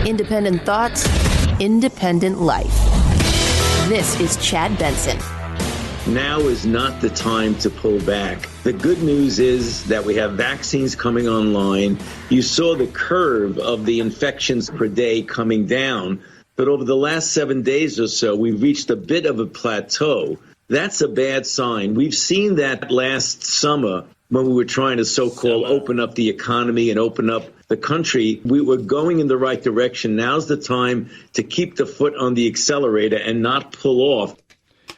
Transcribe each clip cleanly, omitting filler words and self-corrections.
Independent thoughts, independent life. This is Chad Benson. Now is not the time to pull back. The good news is that we have vaccines coming online. You saw the curve of the infections per day coming down. But over the last 7 days or so, we've reached a bit of a plateau. That's a bad sign. We've seen that last summer when we were trying to so-called open up the economy and open up the country. We were going in the right direction. Now's the time to keep the foot on the accelerator and not pull off.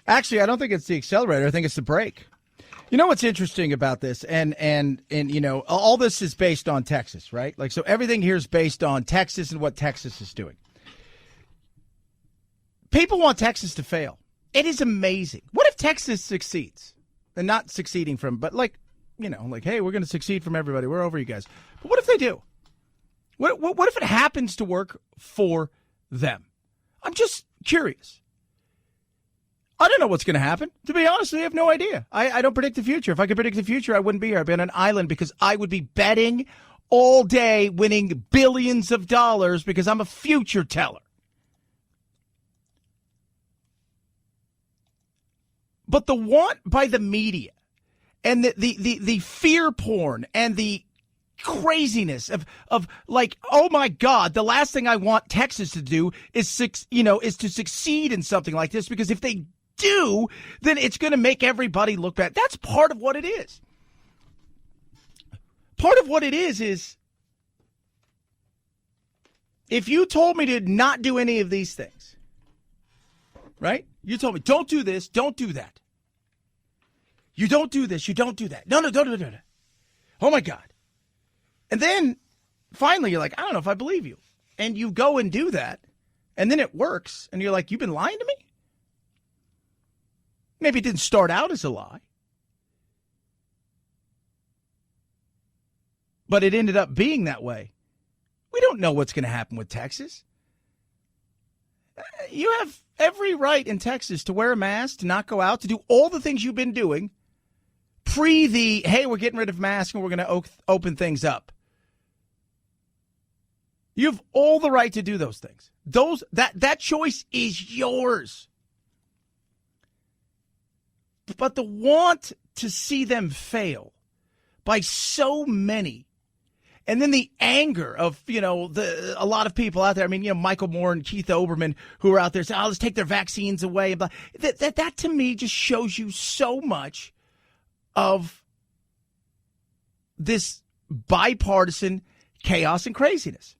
Actually, I don't think it's the accelerator. I think it's the brake. You know what's interesting about this? And you know, all this is based on Texas, right? Like, so everything here is based on Texas and what Texas is doing. People want Texas to fail. It is amazing. What if Texas succeeds? And not succeeding from, but like, you know, like, hey, we're going to succeed from everybody. We're over you guys. But what if they do? What if it happens to work for them? I'm just curious. I don't know what's going to happen. To be honest, I have no idea. I don't predict the future. If I could predict the future, I wouldn't be here. I'd be on an island because I would be betting all day, winning billions of dollars because I'm a future teller. But the want by the media and the fear porn and the craziness of like, oh my God, the last thing I want Texas to do is to succeed in something like this, because if they do, then it's going to make everybody look bad. That's part of what it is. Part of what it is if you told me to not do any of these things, right? You told me, don't do this, don't do that. You don't do this, you don't do that. No, don't. Oh my God. And then finally you're like, I don't know if I believe you. And you go and do that, and then it works, and you're like, you've been lying to me? Maybe it didn't start out as a lie, but it ended up being that way. We don't know what's going to happen with Texas. You have every right in Texas to wear a mask, to not go out, to do all the things you've been doing pre the, hey, we're getting rid of masks and we're going to open things up. You have all the right to do those things. That choice is yours. But the want to see them fail by so many, and then the anger of, a lot of people out there. I mean, Michael Moore and Keith Olbermann, who are out there saying, let's take their vaccines away. That to me just shows you so much of this bipartisan chaos and craziness.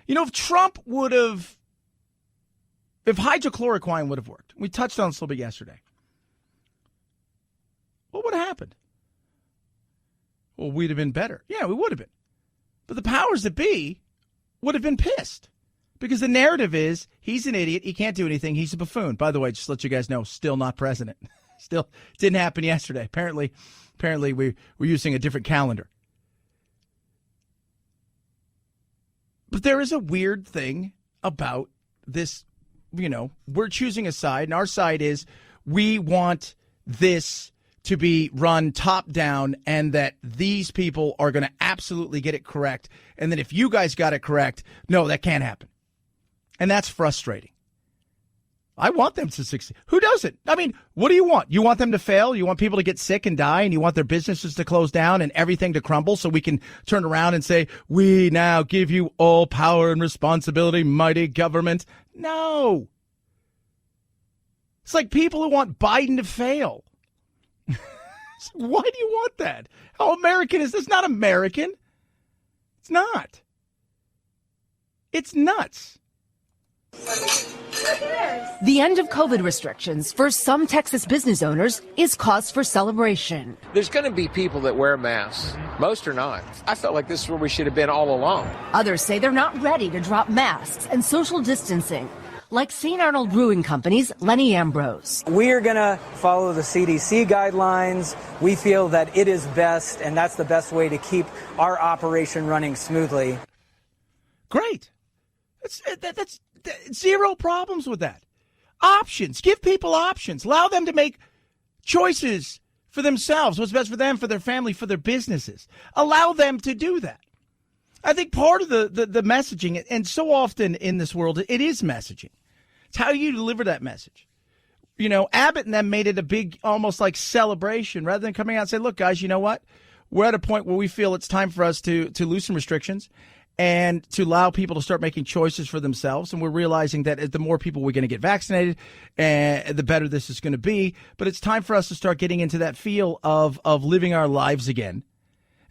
If Trump if hydrochloroquine would have worked, we touched on this a little bit yesterday, what would have happened? Well, we'd have been better. Yeah, we would have been. But the powers that be would have been pissed, because the narrative is he's an idiot. He can't do anything. He's a buffoon. By the way, just to let you guys know, still not president. Still didn't happen yesterday. Apparently we're using a different calendar. But there is a weird thing about this. We're choosing a side, and our side is we want this to be run top down, and that these people are going to absolutely get it correct. And then if you guys got it correct, no, that can't happen. And that's frustrating. I want them to succeed. Who doesn't? I mean, what do you want? You want them to fail? You want people to get sick and die, and you want their businesses to close down and everything to crumble so we can turn around and say, we now give you all power and responsibility, mighty government? No. It's like people who want Biden to fail. Why do you want that? How American is this? Not American. It's not. It's nuts. The end of COVID restrictions for some Texas business owners is cause for celebration. There's going to be people that wear masks. Most are not. I felt like this is where we should have been all along. Others say they're not ready to drop masks and social distancing, like St. Arnold Brewing Company's Lenny Ambrose. We are going to follow the CDC guidelines. We feel that it is best, and that's the best way to keep our operation running smoothly. Great. That's zero problems with that. Options. Give people options. Allow them to make choices for themselves, what's best for them, for their family, for their businesses. Allow them to do that. I think part of the messaging, and so often in this world, it is messaging. It's how you deliver that message. You know, Abbott and them made it a big, almost like celebration, rather than coming out and say, look, guys, you know what? We're at a point where we feel it's time for us to loosen restrictions and to allow people to start making choices for themselves. And we're realizing that the more people we're going to get vaccinated, the better this is going to be. But it's time for us to start getting into that feel of living our lives again.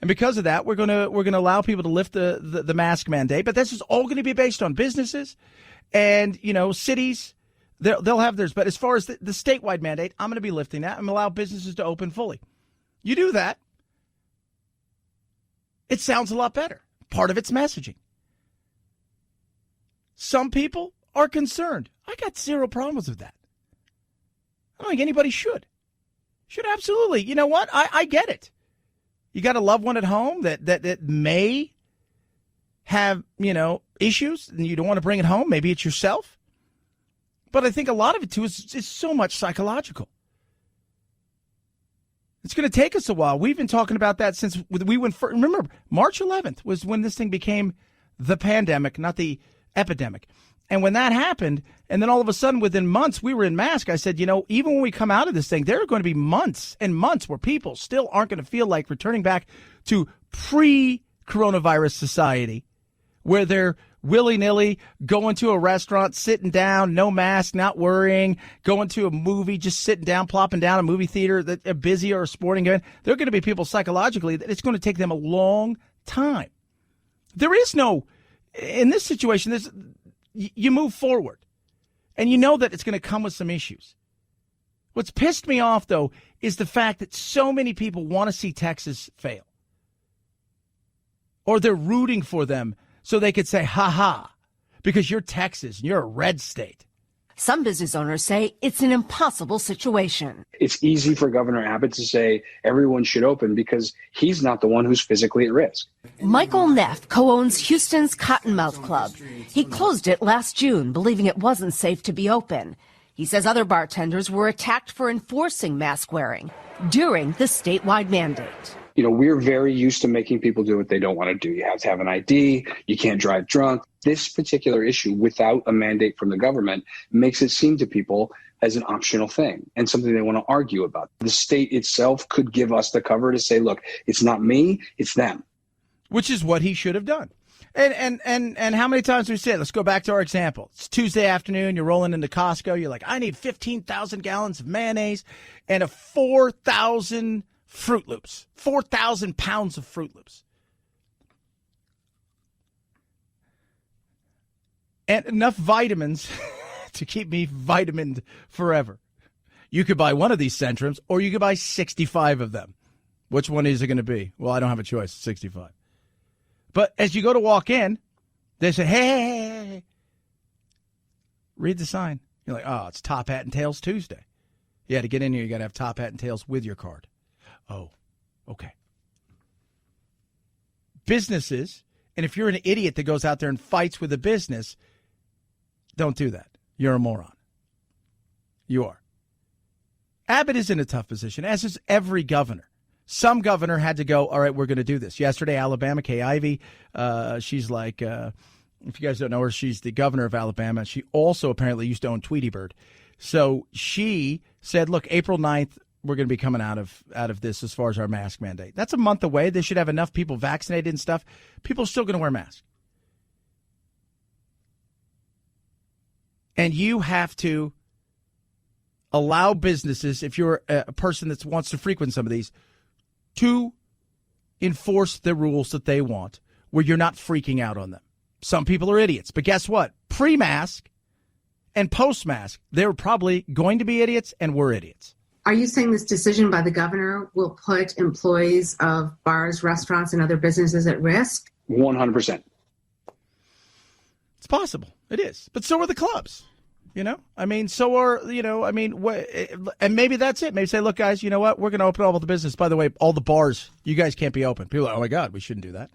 And because of that, we're going to allow people to lift the mask mandate. But this is all going to be based on businesses and, you know, cities. They'll have theirs. But as far as the statewide mandate, I'm going to be lifting that and allow businesses to open fully. You do that, it sounds a lot better. Part of it's messaging. Some people are concerned. I got zero problems with that. I don't think anybody should. Should absolutely. You know what? I get it. You got a loved one at home that may have, you know, issues and you don't want to bring it home. Maybe it's yourself. But I think a lot of it, too, is so much psychological. It's going to take us a while. We've been talking about that since we went first. Remember, March 11th was when this thing became the pandemic, not the epidemic. And when that happened, and then all of a sudden within months, we were in mask. I said, you know, even when we come out of this thing, there are going to be months and months where people still aren't going to feel like returning back to pre-coronavirus society, where they're willy-nilly going to a restaurant, sitting down, no mask, not worrying, going to a movie, just sitting down, plopping down a movie theater, that are busy or a sporting event. There are going to be people psychologically that it's going to take them a long time. There is no, in this situation, you move forward, and you know that it's going to come with some issues. What's pissed me off, though, is the fact that so many people want to see Texas fail. Or they're rooting for them so they could say, ha-ha, because you're Texas and you're a red state. Some business owners say it's an impossible situation. It's easy for Governor Abbott to say everyone should open because he's not the one who's physically at risk. Michael Neff co-owns Houston's Cottonmouth Club. He closed it last June, believing it wasn't safe to be open. He says other bartenders were attacked for enforcing mask wearing during the statewide mandate. You know, we're very used to making people do what they don't want to do. You have to have an ID. You can't drive drunk. This particular issue, without a mandate from the government, makes it seem to people as an optional thing and something they want to argue about. The state itself could give us the cover to say, look, it's not me, it's them. Which is what he should have done. And how many times do we say it? Let's go back to our example. It's Tuesday afternoon. You're rolling into Costco. You're like, I need 15,000 gallons of mayonnaise and a 4,000 Fruit Loops, 4,000 pounds of Fruit Loops. And enough vitamins to keep me vitamined forever. You could buy one of these Centrums, or you could buy 65 of them. Which one is it going to be? Well, I don't have a choice, 65. But as you go to walk in, they say, hey, read the sign. You're like, oh, it's Top Hat and Tails Tuesday. Yeah, to get in here, you got to have Top Hat and Tails with your card. Oh, okay. Businesses, and if you're an idiot that goes out there and fights with a business, don't do that. You're a moron. You are. Abbott is in a tough position, as is every governor. Some governor had to go, all right, we're going to do this. Yesterday, Alabama, Kay Ivey, she's like, if you guys don't know her, she's the governor of Alabama. She also apparently used to own Tweety Bird. So she said, look, April 9th, we're going to be coming out of this as far as our mask mandate. That's a month away. They should have enough people vaccinated and stuff. People are still going to wear masks. And you have to allow businesses, if you're a person that wants to frequent some of these, to enforce the rules that they want, where you're not freaking out on them. Some people are idiots, but guess what? Pre-mask and post-mask, they're probably going to be idiots and we're idiots. Are you saying this decision by the governor will put employees of bars, restaurants, and other businesses at risk? 100%. It's possible. It is. But so are the clubs. You know, I mean, so are, you know, I mean, and maybe that's it. Maybe say, look, guys, you know what? We're going to open all the business. By the way, all the bars, you guys can't be open. People are like, oh, my God, we shouldn't do that.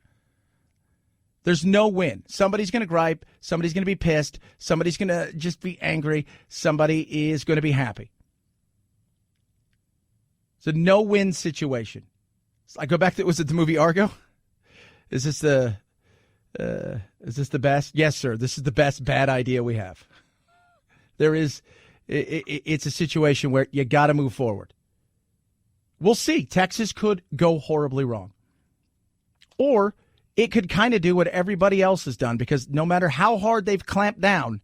There's no win. Somebody's going to gripe. Somebody's going to be pissed. Somebody's going to just be angry. Somebody is going to be happy. It's a no-win situation. I go back to, was it the movie Argo? Is this the Is this the best? Yes, sir. This is the best bad idea we have. It's a situation where you got to move forward. We'll see. Texas could go horribly wrong. Or it could kind of do what everybody else has done, because no matter how hard they've clamped down,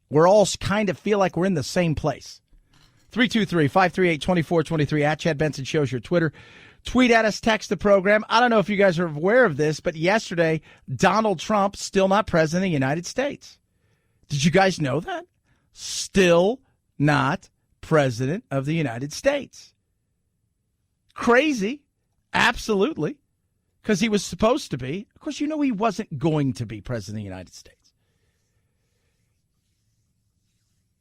we're all kind of feel like we're in the same place. 323-538-2423 at Chad Benson Show's your Twitter. Tweet at us, text the program. I don't know if you guys are aware of this, but yesterday, Donald Trump, still not president of the United States. Did you guys know that? Still not president of the United States. Crazy. Absolutely. Because he was supposed to be. Of course, you know he wasn't going to be president of the United States.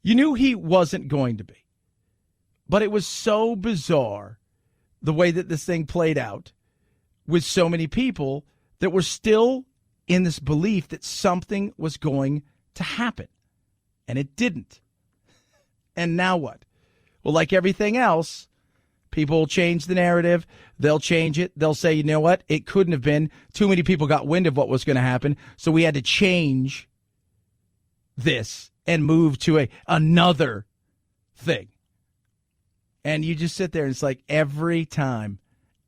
You knew he wasn't going to be. But it was so bizarre the way that this thing played out with so many people that were still in this belief that something was going to happen. And it didn't. And now what? Well, like everything else, people will change the narrative. They'll change it. They'll say, you know what? It couldn't have been. Too many people got wind of what was going to happen. So we had to change this and move to another thing. And you just sit there and it's like every time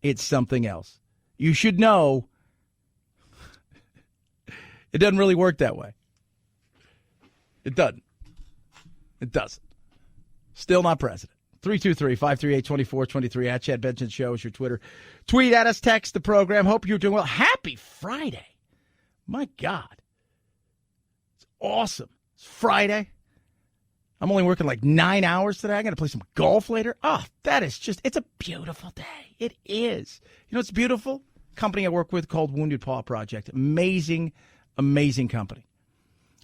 it's something else. You should know it doesn't really work that way. It doesn't. It doesn't. Still not president. 323-538-2423 at Chad Benson Show is your Twitter. Tweet at us, text the program. Hope you're doing well. Happy Friday. My God. It's awesome. It's Friday. I'm only working like 9 hours today. I got to play some golf later. Oh, that is just, it's a beautiful day. It is. You know what's beautiful? Company I work with called Wounded Paw Project. Amazing, amazing company.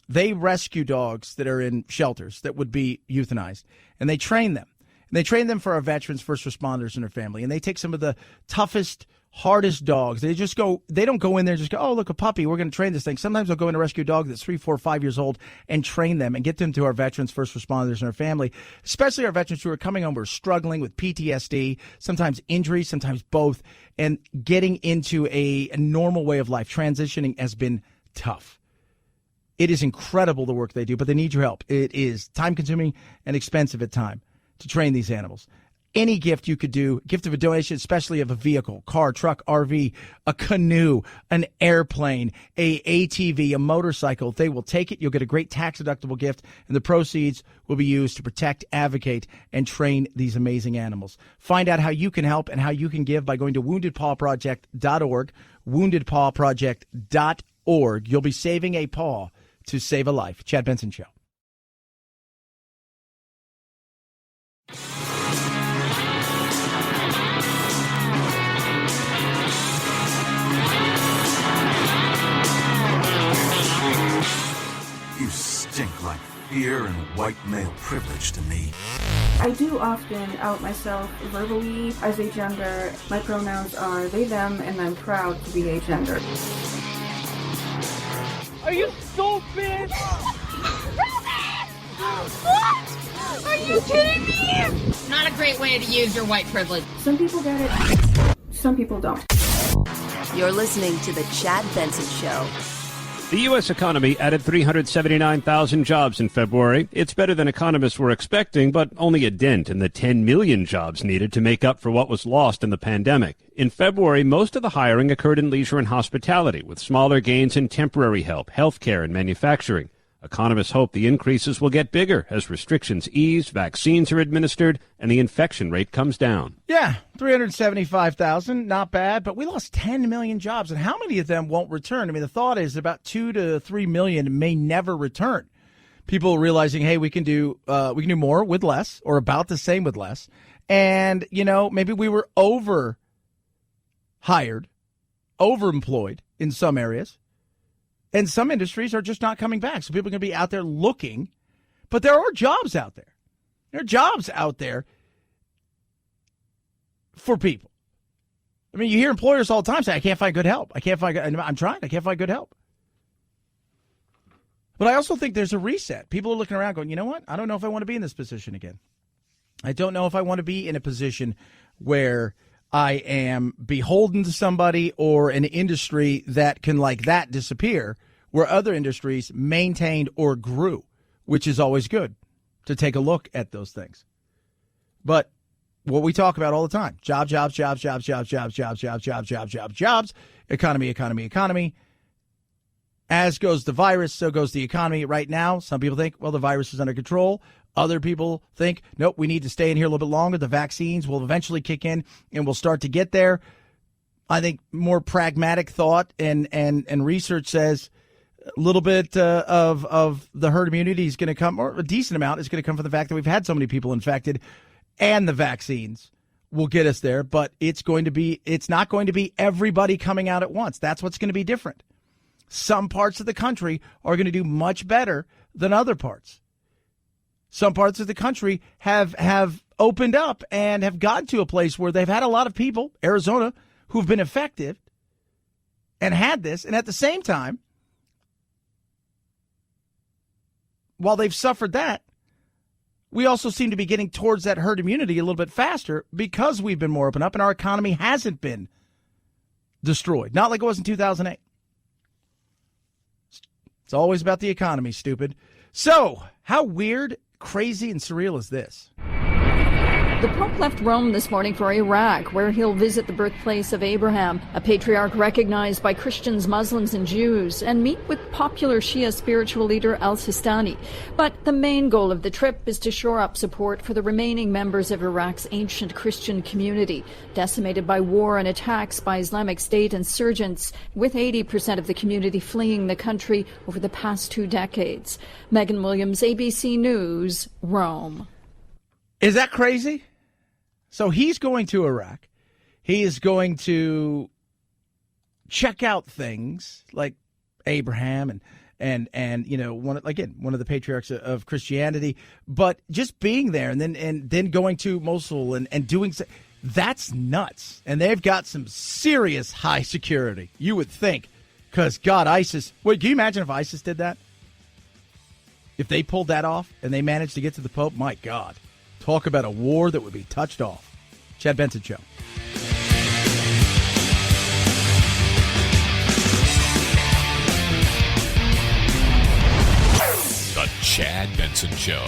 They rescue dogs that are in shelters that would be euthanized, and they train them. And they train them for our veterans, first responders, and their family. And they take some of the toughest, hardest dogs. They don't go in there and just go, oh, look, a puppy, we're going to train this thing. Sometimes they'll go in and rescue a dog that's 3, 4, 5 years old and train them and get them to our veterans, first responders, and our family, especially our veterans who are coming home who are struggling with PTSD, sometimes injuries, sometimes both, and getting into a normal way of life. Transitioning has been tough. It is incredible the work they do, but they need your help. It is time-consuming and expensive at times to train these animals. Any gift you could do, gift of a donation, especially of a vehicle, car, truck, RV, a canoe, an airplane, a ATV, a motorcycle, they will take it. You'll get a great tax-deductible gift, and the proceeds will be used to protect, advocate, and train these amazing animals. Find out how you can help and how you can give by going to woundedpawproject.org, woundedpawproject.org. You'll be saving a paw to save a life. Chad Benson Show. You stink like fear and white male privilege to me. I do often out myself verbally as a gender. My pronouns are they, them, and I'm proud to be a gender. Are you stupid? What? Are you kidding me? Not a great way to use your white privilege. Some people get it, some people don't. You're listening to The Chad Benson Show. The U.S. economy added 379,000 jobs in February. It's better than economists were expecting, but only a dent in the 10 million jobs needed to make up for what was lost in the pandemic. In February, most of the hiring occurred in leisure and hospitality, with smaller gains in temporary help, healthcare, and manufacturing. Economists hope the increases will get bigger as restrictions ease, vaccines are administered, and the infection rate comes down. Yeah, 375,000, not bad, but we lost 10 million jobs, and how many of them won't return? I mean, the thought is about 2 to 3 million may never return. People realizing, hey, we can do more with less, or about the same with less, and maybe we were overhired, overemployed in some areas. And some industries are just not coming back. So people are going to be out there looking. But there are jobs out there. There are jobs out there for people. I mean, you hear employers all the time say, I can't find good help. I'm trying. I can't find good help. But I also think there's a reset. People are looking around going, you know what? I don't know if I want to be in this position again. I don't know if I want to be in a position where I am beholden to somebody or an industry that can like that disappear, where other industries maintained or grew, which is always good to take a look at those things. But what we talk about all the time, jobs, economy. As goes the virus, so goes the economy. Right now, some people think, well, the virus is under control. Other people think, nope, we need to stay in here a little bit longer. The vaccines will eventually kick in and we'll start to get there. I think more pragmatic thought and research says a little bit of the herd immunity is going to come, or a decent amount is going to come from the fact that we've had so many people infected, and the vaccines will get us there. But it's not going to be everybody coming out at once. That's what's going to be different. Some parts of the country are going to do much better than other parts. Some parts of the country have opened up and have gotten to a place where they've had a lot of people, Arizona, who've been affected and had this. And at the same time, while they've suffered that, we also seem to be getting towards that herd immunity a little bit faster because we've been more open up and our economy hasn't been destroyed. Not like it was in 2008. It's always about the economy, stupid. So, how weird, crazy, and surreal is this? The Pope left Rome this morning for Iraq, where he'll visit the birthplace of Abraham, a patriarch recognized by Christians, Muslims, and Jews, and meet with popular Shia spiritual leader al-Sistani. But the main goal of the trip is to shore up support for the remaining members of Iraq's ancient Christian community, decimated by war and attacks by Islamic State insurgents, with 80% of the community fleeing the country over the past 2 decades. Megan Williams, ABC News, Rome. Is that crazy? So he's going to Iraq. He is going to check out things like Abraham and you know, one of the patriarchs of Christianity. But just being there and then going to Mosul and doing that's nuts. And they've got some serious high security, you would think, because God, ISIS. Wait, can you imagine if ISIS did that? If they pulled that off and they managed to get to the Pope, my God. Talk about a war that would be touched off. Chad Benson Show. The Chad Benson Show.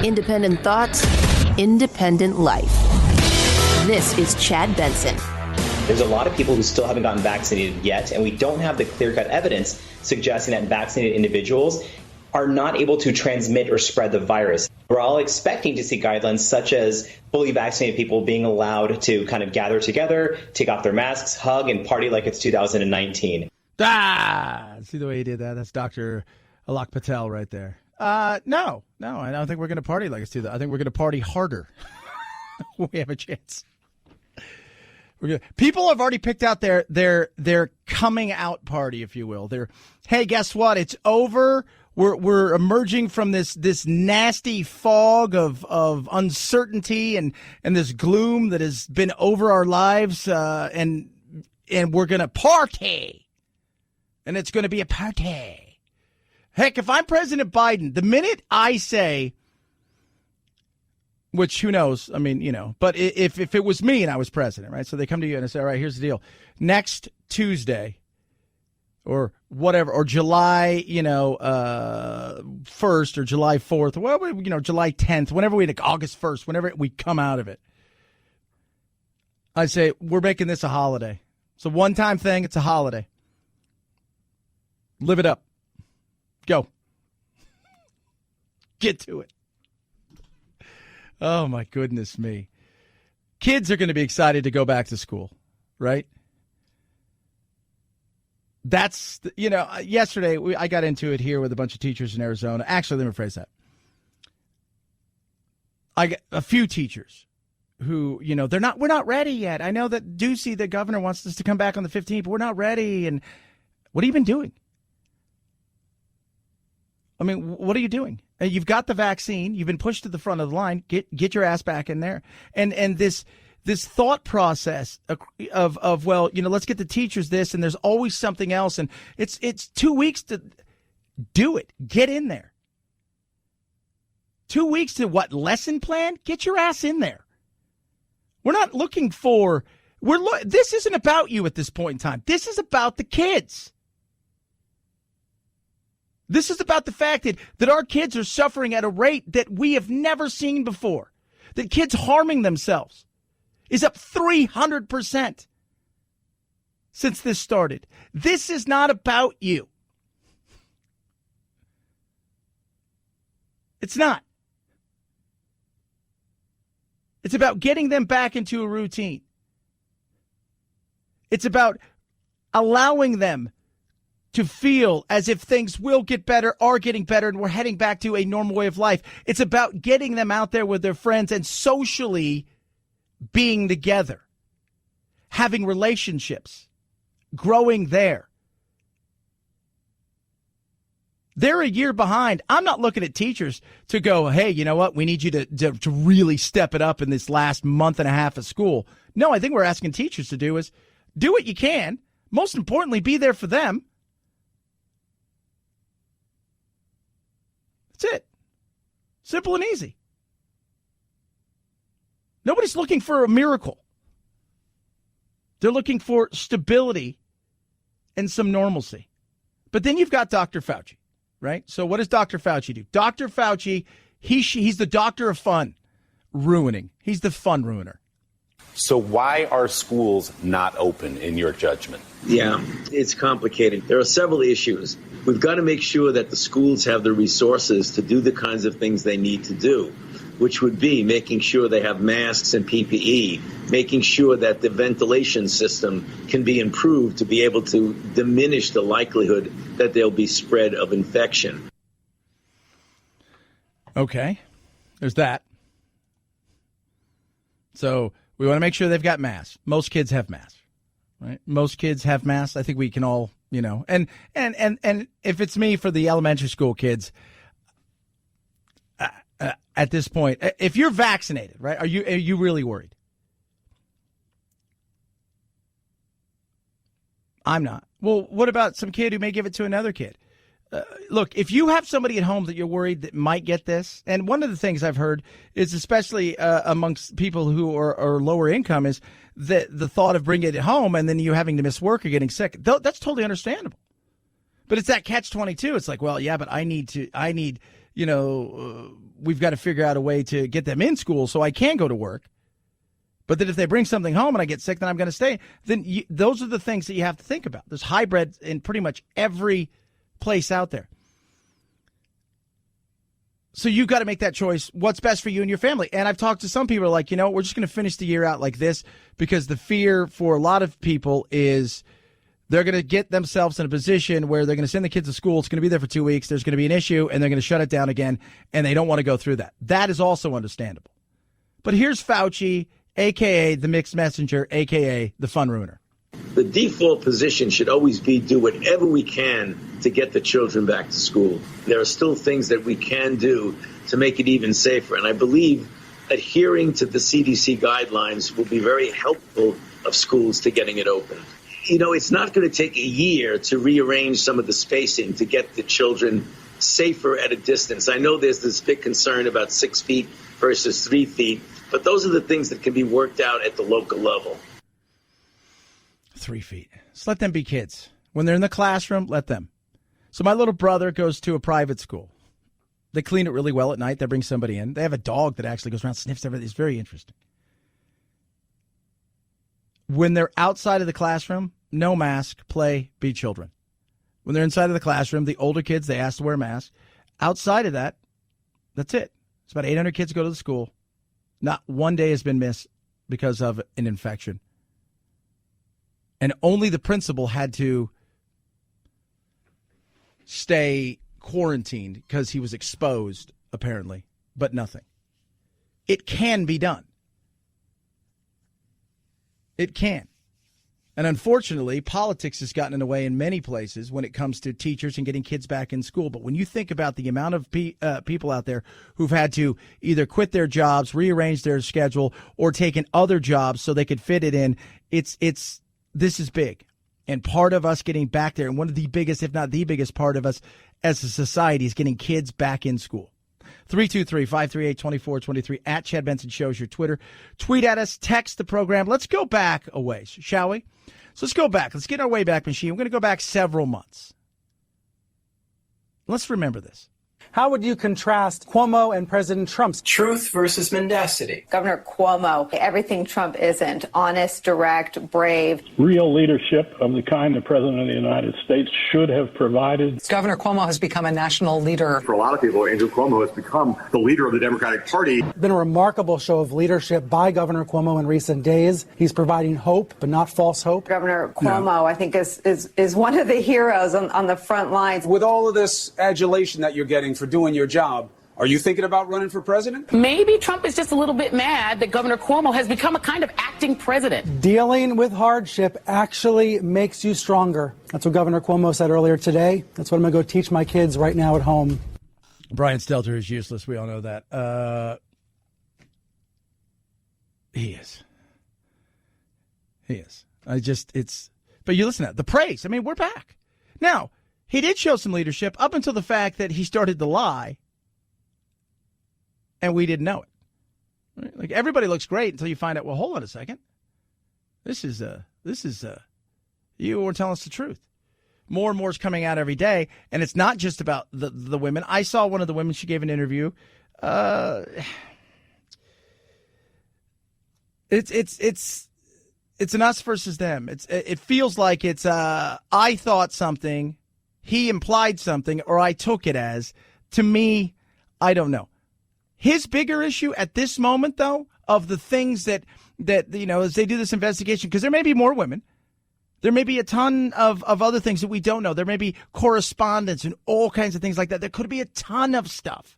Independent thoughts, independent life. This is Chad Benson. There's a lot of people who still haven't gotten vaccinated yet, and we don't have the clear-cut evidence suggesting that vaccinated individuals are not able to transmit or spread the virus. We're all expecting to see guidelines such as fully vaccinated people being allowed to kind of gather together, take off their masks, hug, and party like it's 2019. See the way he did that? That's Dr. Alok Patel right there. No, I don't think we're going to party like it's 2000. I think we're going to party harder. We have a chance. People have already picked out their coming out party, if you will. Hey, guess what? It's over. We're emerging from this nasty fog of uncertainty and this gloom that has been over our lives, and we're gonna party, and it's gonna be a party. Heck, if I'm President Biden, the minute I say, which who knows? I mean, you know, but if it was me and I was president, right? So they come to you and they say, all right, here's the deal. Next Tuesday or whatever, or July, 1st or July 4th, well, July 10th, whenever August 1st, whenever we come out of it, I say, we're making this a holiday. It's a one-time thing. It's a holiday. Live it up. Go. Get to it. Oh, my goodness me. Kids are going to be excited to go back to school, right? That's, yesterday I got into it here with a bunch of teachers in Arizona. Actually, let me rephrase that. I got a few teachers who, we're not ready yet. I know that Ducey, the governor, wants us to come back on the 15th, but we're not ready. And what have you been doing? I mean, what are you doing? You've got the vaccine. You've been pushed to the front of the line. Get your ass back in there. And this thought process of well, let's get the teachers this, and there's always something else. And it's 2 weeks to do it. Get in there. 2 weeks to what? Lesson plan? Get your ass in there. We're not looking for. This isn't about you at this point in time. This is about the kids. This is about the fact that our kids are suffering at a rate that we have never seen before. That kids harming themselves is up 300% since this started. This is not about you. It's not. It's about getting them back into a routine. It's about allowing them to feel as if things will get better, are getting better, and we're heading back to a normal way of life. It's about getting them out there with their friends and socially being together, having relationships, growing there. They're a year behind. I'm not looking at teachers to go, hey, you know what? We need you to really step it up in this last month and a half of school. No, I think we're asking teachers to do is do what you can. Most importantly, be there for them. That's it. Simple and easy. Nobody's looking for a miracle. They're looking for stability and some normalcy. But then you've got Dr. Fauci. Right? So what does Dr. Fauci do? Dr. Fauci, he's the doctor of fun ruining. He's the fun ruiner. So why are schools not open in your judgment? Yeah, it's complicated. There are several issues. We've got to make sure that the schools have the resources to do the kinds of things they need to do, which would be making sure they have masks and PPE, making sure that the ventilation system can be improved to be able to diminish the likelihood that there'll be spread of infection. Okay, there's that. So we want to make sure they've got masks. Most kids have masks, right? Most kids have masks. I think we can all, and if it's me for the elementary school kids, at this point, if you're vaccinated, right? Are you really worried? I'm not. Well, what about some kid who may give it to another kid? Look, if you have somebody at home that you're worried that might get this, and one of the things I've heard is, especially amongst people who are lower income, is that the thought of bringing it home and then you having to miss work or getting sick. That's totally understandable. But it's that catch-22. It's like, well, yeah, but I need, we've got to figure out a way to get them in school so I can go to work. But then if they bring something home and I get sick, then I'm going to stay. Then those are the things that you have to think about. There's hybrid in pretty much every place out there. So you've got to make that choice. What's best for you and your family? And I've talked to some people who are like, we're just going to finish the year out like this, because the fear for a lot of people is they're going to get themselves in a position where they're going to send the kids to school. It's going to be there for 2 weeks. There's going to be an issue, and they're going to shut it down again, and they don't want to go through that. That is also understandable. But here's Fauci, a.k.a. the mixed messenger, a.k.a. the fun ruiner. The default position should always be do whatever we can to get the children back to school. There are still things that we can do to make it even safer. And I believe adhering to the CDC guidelines will be very helpful of schools to getting it open. It's not going to take a year to rearrange some of the spacing to get the children safer at a distance. I know there's this big concern about 6 feet versus 3 feet, but those are the things that can be worked out at the local level. 3 feet. Just let them be kids. When they're in the classroom, let them. So my little brother goes to a private school. They clean it really well at night. They bring somebody in. They have a dog that actually goes around, sniffs everything. It's very interesting. When they're outside of the classroom, no mask, play, be children. When they're inside of the classroom, the older kids, they ask to wear masks. Outside of that, that's it. It's about 800 kids go to the school. Not one day has been missed because of an infection. And only the principal had to stay quarantined because he was exposed, apparently, but nothing. It can be done. It can. And unfortunately, politics has gotten in the way in many places when it comes to teachers and getting kids back in school. But when you think about the amount of people out there who've had to either quit their jobs, rearrange their schedule, or taken other jobs so they could fit it in, this is big. And part of us getting back there, and one of the biggest, if not the biggest part of us as a society, is getting kids back in school. 323-538-2423 at Chad Benson Show is your Twitter. Tweet at us, text the program. Let's go back a ways, shall we? So let's go back. Let's get our way back machine. We're going to go back several months. Let's remember this. How would you contrast Cuomo and President Trump's truth versus mendacity? Governor Cuomo, everything Trump isn't, honest, direct, brave. Real leadership of the kind the President of the United States should have provided. Governor Cuomo has become a national leader. For a lot of people, Andrew Cuomo has become the leader of the Democratic Party. Been a remarkable show of leadership by Governor Cuomo in recent days. He's providing hope, but not false hope. Governor Cuomo, I think, is one of the heroes on the front lines. With all of this adulation that you're getting for doing your job, are you thinking about running for president? Maybe Trump is just a little bit mad that Governor Cuomo has become a kind of acting president. Dealing with hardship actually makes you stronger. That's what Governor Cuomo said earlier today. That's what I'm going to go teach my kids right now at home. Brian Stelter is useless. We all know that. He is. But you listen to that. The praise. I mean, we're back. Now, he did show some leadership up until the fact that he started to lie, and we didn't know it. Right? Like, everybody looks great until you find out, well, hold on a second. This is you were telling us the truth. More and more is coming out every day, and it's not just about the women. I saw one of the women, she gave an interview. It's an us versus them. It feels like it's I thought something, he implied something, or I took it as. To me, I don't know. His bigger issue at this moment, though, of the things that as they do this investigation, because there may be more women, there may be a ton of other things that we don't know. There may be correspondence and all kinds of things like that. There could be a ton of stuff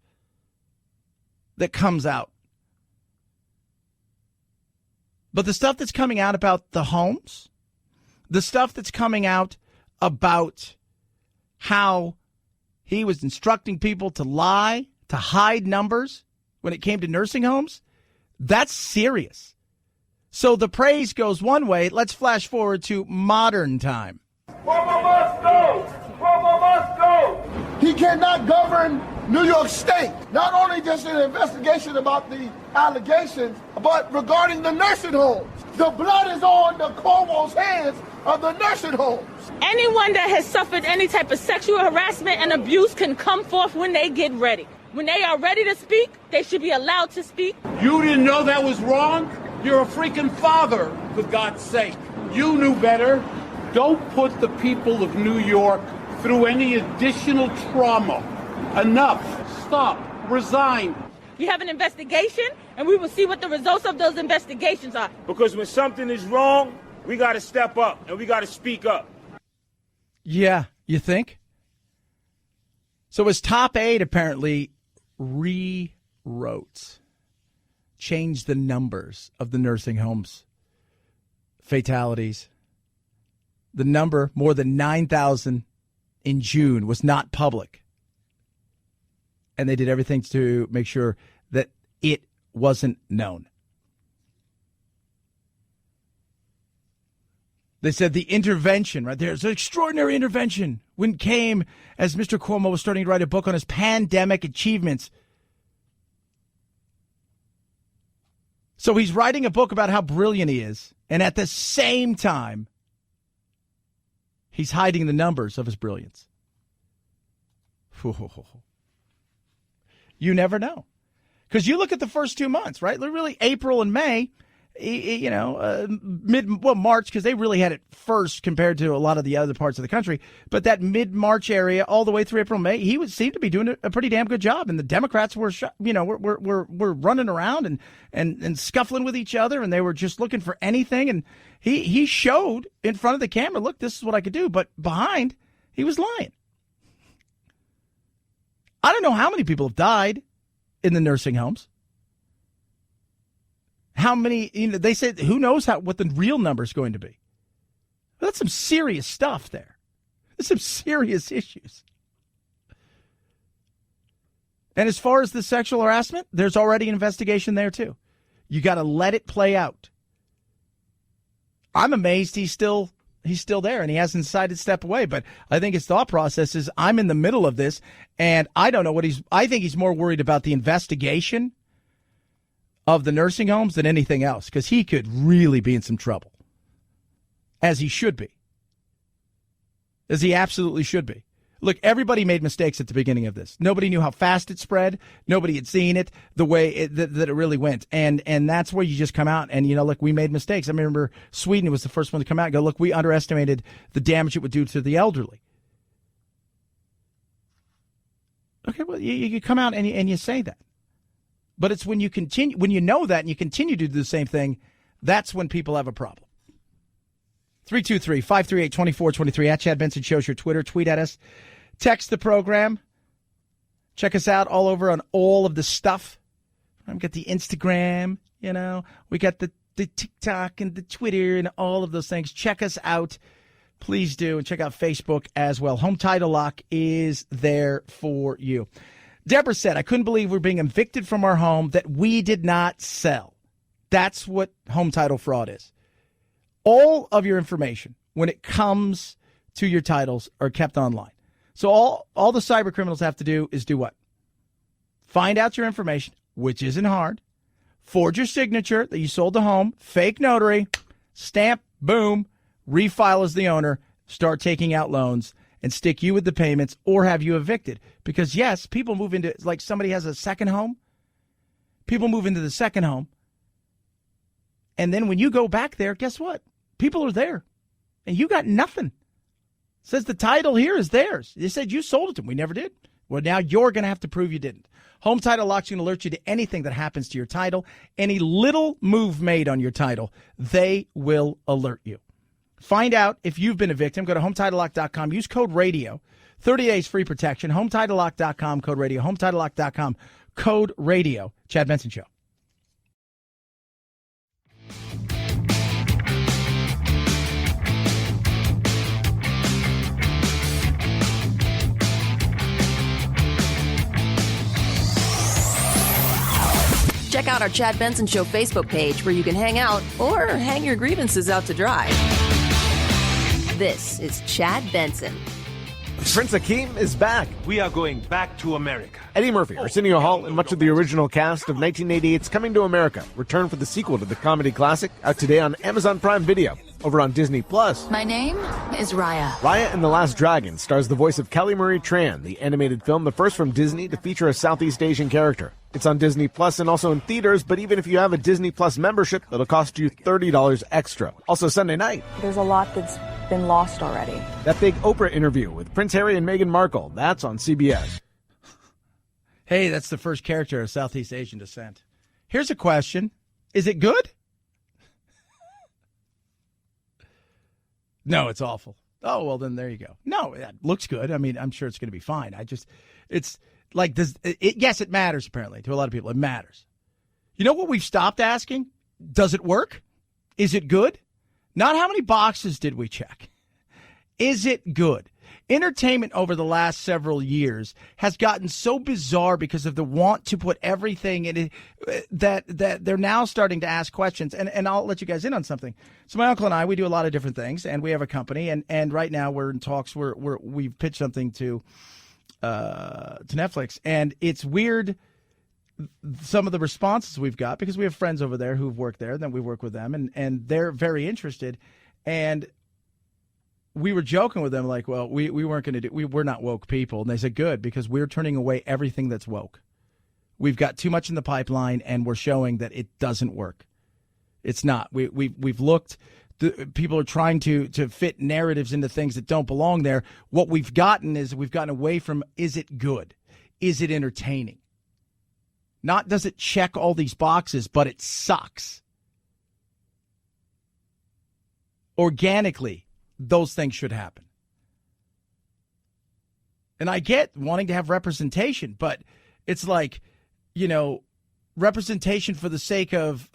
that comes out. But the stuff that's coming out about the homes, the stuff that's coming out about how he was instructing people to lie, to hide numbers when it came to nursing homes, that's serious. So the praise goes one way. Let's flash forward to modern time. Cuomo must go! Cuomo must go! He cannot govern New York State. Not only just an investigation about the allegations, but regarding the nursing homes. The blood is on the Cuomo's hands of the nursing homes. Anyone that has suffered any type of sexual harassment and abuse can come forth when they get ready. When they are ready to speak, they should be allowed to speak. You didn't know that was wrong? You're a freaking father, for God's sake. You knew better. Don't put the people of New York through any additional trauma. Enough. Stop. Resign. You have an investigation, and we will see what the results of those investigations are. Because when something is wrong, we got to step up, and we got to speak up. Yeah, you think? So his top aide apparently rewrote, changed the numbers of the nursing homes fatalities. The number, more than 9,000 in June, was not public. And they did everything to make sure that it wasn't known. They said the intervention, right there's an extraordinary intervention when it came as Mr. Cuomo was starting to write a book on his pandemic achievements. So he's writing a book about how brilliant he is, and at the same time, he's hiding the numbers of his brilliance. You never know. Because you look at the first 2 months, right? Really, April and May, March, because they really had it first compared to a lot of the other parts of the country. But that mid-March area, all the way through April, May, he would seem to be doing a pretty damn good job. And the Democrats were running around and scuffling with each other, and they were just looking for anything. And he showed in front of the camera, look, this is what I could do. But behind, he was lying. I don't know how many people have died in the nursing homes. How many, they said, who knows what the real number is going to be. That's some serious stuff there. There's some serious issues. And as far as the sexual harassment, there's already an investigation there, too. You got to let it play out. I'm amazed he's still there and he hasn't decided to step away. But I think his thought process is, I'm in the middle of this and I don't know what I think he's more worried about the investigation of the nursing homes than anything else, because he could really be in some trouble. As he should be. As he absolutely should be. Look, everybody made mistakes at the beginning of this. Nobody knew how fast it spread. Nobody had seen it the way that it really went. And that's where you just come out and, look, we made mistakes. I remember Sweden was the first one to come out and go, look, we underestimated the damage it would do to the elderly. Okay, well, you come out and you say that. But it's when you know that and you continue to do the same thing, that's when people have a problem. 323-538-2423 at Chad Benson Show's your Twitter. Tweet at us. Text the program. Check us out all over on all of the stuff. We've got the Instagram, We got the TikTok and the Twitter and all of those things. Check us out. Please do. And check out Facebook as well. Home Title Lock is there for you. Deborah said, I couldn't believe we're being evicted from our home that we did not sell. That's what home title fraud is. All of your information when it comes to your titles are kept online. So all the cyber criminals have to do is do what? Find out your information, which isn't hard. Forge your signature that you sold the home, fake notary, stamp, boom, refile as the owner, start taking out loans, and stick you with the payments or have you evicted. Because, yes, people move into, like somebody has a second home. People move into the second home. And then when you go back there, guess what? People are there. And you got nothing. It says the title here is theirs. They said you sold it to them. We never did. Well, now you're going to have to prove you didn't. Home Title Lock's going to alert you to anything that happens to your title. Any little move made on your title, they will alert you. Find out if you've been a victim. Go to HometitleLock.com. Use code RADIO. 30 days free protection. HometitleLock.com, code RADIO. HometitleLock.com, code RADIO. Chad Benson Show. Check out our Chad Benson Show Facebook page where you can hang out or hang your grievances out to dry. This is Chad Benson. Prince Akeem is back. We are going back to America. Eddie Murphy, Arsenio Hall, and much of the original cast of 1988's Coming to America return for the sequel to the comedy classic, out today on Amazon Prime Video. Over on Disney Plus, my name is Raya. Raya and the Last Dragon stars the voice of Kelly Marie Tran, the animated film, the first from Disney to feature a Southeast Asian character. It's on Disney Plus and also in theaters, but even if you have a Disney Plus membership, it'll cost you $30 extra. Also Sunday night, there's a lot that's been lost already. That big Oprah interview with Prince Harry and Meghan Markle, that's on CBS. Hey, that's the first character of Southeast Asian descent. Here's a question. Is it good? No, it's awful. Oh, well, then there you go. No, it looks good. I mean, I'm sure it's going to be fine. It's like, yes, it matters, apparently, to a lot of people. It matters. You know what we've stopped asking? Does it work? Is it good? Not how many boxes did we check. Is it good? Entertainment over the last several years has gotten so bizarre because of the want to put everything in it that they're now starting to ask questions. And I'll let you guys in on something. So my uncle and I, we do a lot of different things, and we have a company. And right now we're in talks. We've pitched something to Netflix, and it's weird. Some of the responses we've got, because we have friends over there who've worked there, then we work with them, and they're very interested. And we were joking with them like, well, we weren't going to we're not woke people. And they said, good, because we're turning away everything that's woke. We've got too much in the pipeline, and we're showing that it doesn't work. It's not. We've looked. People are trying to fit narratives into things that don't belong there. What we've gotten away from, is it good? Is it entertaining? Not does it check all these boxes, but it sucks. Organically, those things should happen. And I get wanting to have representation, but it's like, representation for the sake of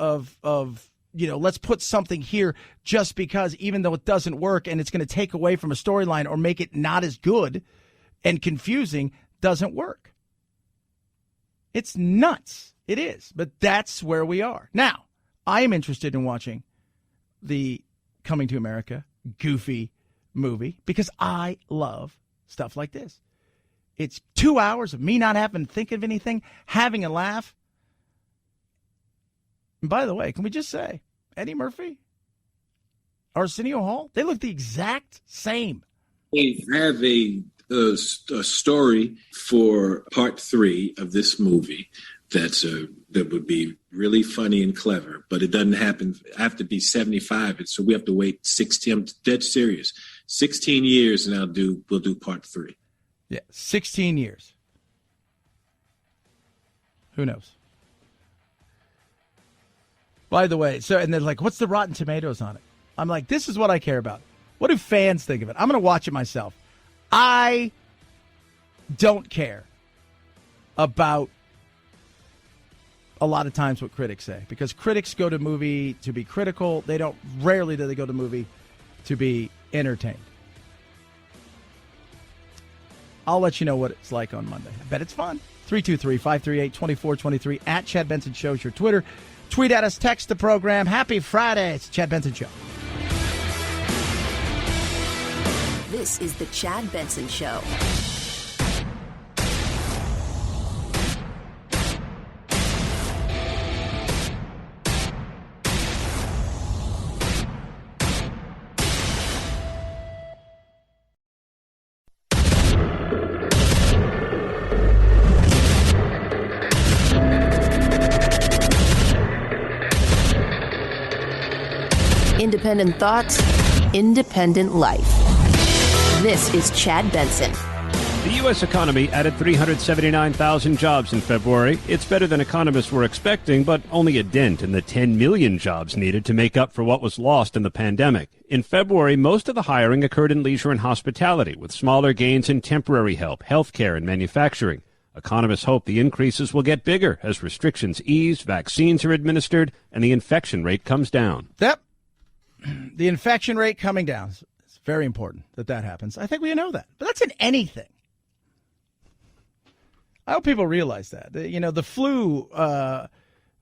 let's put something here just because, even though it doesn't work and it's going to take away from a storyline or make it not as good and confusing, doesn't work. It's nuts. It is. But that's where we are. Now, I am interested in watching the Coming to America goofy movie because I love stuff like this. It's 2 hours of me not having to think of anything, having a laugh. And by the way, can we just say, Eddie Murphy, Arsenio Hall, they look the exact same. We have a story for part 3 of this movie that would be really funny and clever, but it doesn't have to be 75. And so we have to wait 16. I'm dead serious. 16 years, and we'll do part 3. Yeah, 16 years. Who knows? By the way, and they're like, what's the Rotten Tomatoes on it? I'm like, this is what I care about. What do fans think of it? I'm going to watch it myself. I don't care about a lot of times what critics say, because critics go to movie to be critical. Rarely do they go to movie to be entertained. I'll let you know what it's like on Monday. I bet it's fun. 323-538-2423 at Chad Benson Show is your Twitter. Tweet at us, text the program. Happy Friday. It's Chad Benson Show. This is the Chad Benson Show. Independent thoughts, independent life. This is Chad Benson. The U.S. economy added 379,000 jobs in February. It's better than economists were expecting, but only a dent in the 10 million jobs needed to make up for what was lost in the pandemic. In February, most of the hiring occurred in leisure and hospitality, with smaller gains in temporary help, healthcare, and manufacturing. Economists hope the increases will get bigger as restrictions ease, vaccines are administered, and the infection rate comes down. Yep. The infection rate coming down. It's very important that happens. I think we know that. But that's in anything. I hope people realize that. The flu,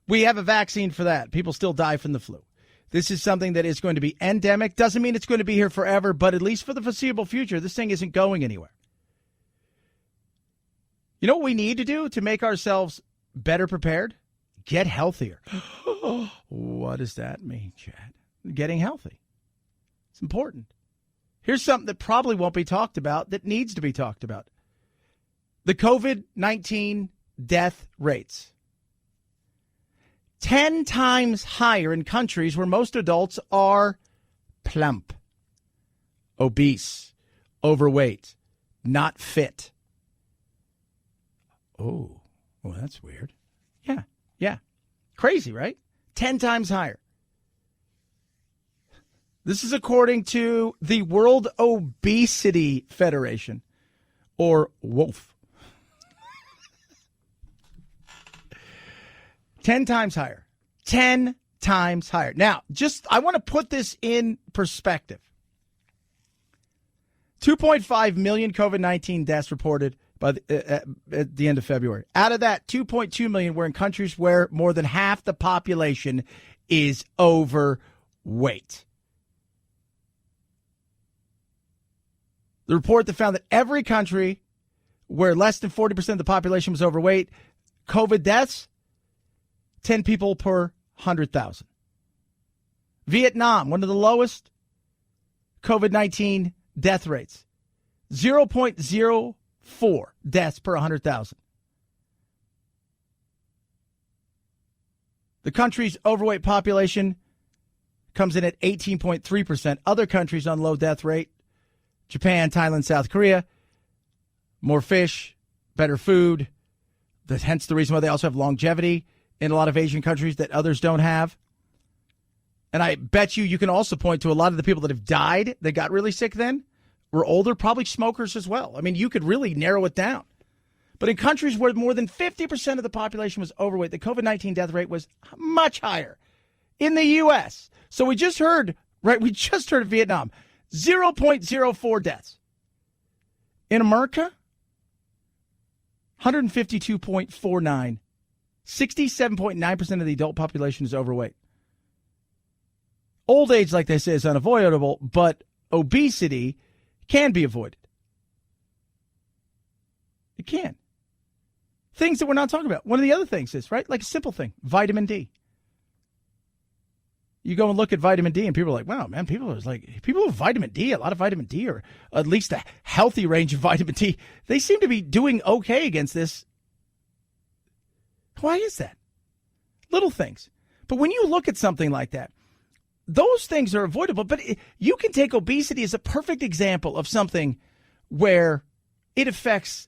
we have a vaccine for that. People still die from the flu. This is something that is going to be endemic. Doesn't mean it's going to be here forever, but at least for the foreseeable future, this thing isn't going anywhere. You know what we need to do to make ourselves better prepared? Get healthier. What does that mean, Chad? Getting healthy. It's important. Here's something that probably won't be talked about that needs to be talked about. The COVID-19 death rates. 10 times higher in countries where most adults are plump, obese, overweight, not fit. Oh, that's weird. Yeah. Crazy, right? 10 times higher. This is according to the World Obesity Federation, or WOLF. 10 times higher. 10 times higher. Now, I want to put this in perspective. 2.5 million COVID-19 deaths reported by at the end of February. Out of that, 2.2 million were in countries where more than half the population is overweight. The report that found that every country where less than 40% of the population was overweight, COVID deaths, 10 people per 100,000. Vietnam, one of the lowest COVID-19 death rates, 0.04 deaths per 100,000. The country's overweight population comes in at 18.3%. Other countries on low death rate, Japan, Thailand, South Korea, more fish, better food. Hence the reason why they also have longevity in a lot of Asian countries that others don't have. And I bet you can also point to a lot of the people that have died that got really sick then were older, probably smokers as well. I mean, you could really narrow it down. But in countries where more than 50% of the population was overweight, the COVID-19 death rate was much higher. in the U.S. So we just heard of Vietnam, 0.04 deaths. In America, 152.49. 67.9% of the adult population is overweight. Old age, like they say, is unavoidable, but obesity can be avoided. It can. Things that we're not talking about. One of the other things is, right, like a simple thing, vitamin D. You go and look at vitamin D, and people are like, wow, man, people with vitamin D, a lot of vitamin D, or at least a healthy range of vitamin D, they seem to be doing okay against this. Why is that? Little things. But when you look at something like that, those things are avoidable. But you can take obesity as a perfect example of something where it affects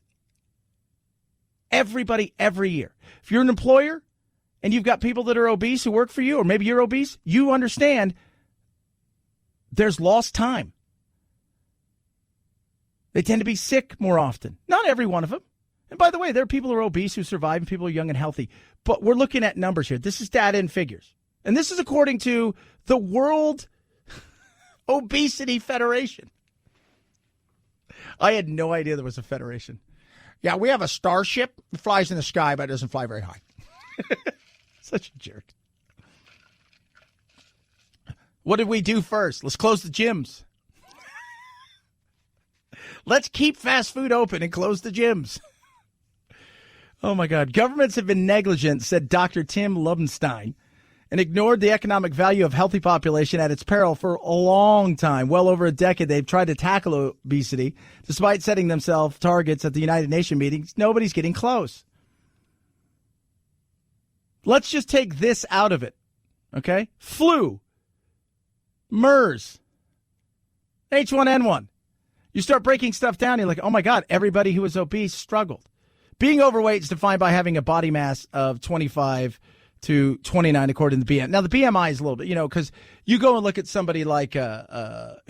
everybody every year. If you're an employer and you've got people that are obese who work for you, or maybe you're obese, you understand there's lost time. They tend to be sick more often. Not every one of them. And by the way, there are people who are obese who survive and people who are young and healthy. But we're looking at numbers here. This is data and figures. And this is according to the World Obesity Federation. I had no idea there was a federation. Yeah, we have a starship. It flies in the sky, but it doesn't fly very high. Such a jerk. What did we do first? Let's close the gyms. Let's keep fast food open and close the gyms. Oh, my God. Governments have been negligent, said Dr. Tim Lubenstein, and ignored the economic value of healthy population at its peril for a long time. Well over a decade, they've tried to tackle obesity. Despite setting themselves targets at the United Nations meetings, nobody's getting close. Let's just take this out of it, okay? Flu, MERS, H1N1. You start breaking stuff down, you're like, oh, my God, everybody who was obese struggled. Being overweight is defined by having a body mass of 25 to 29, according to the BMI. Now, the BMI is a little bit, because you go and look at somebody like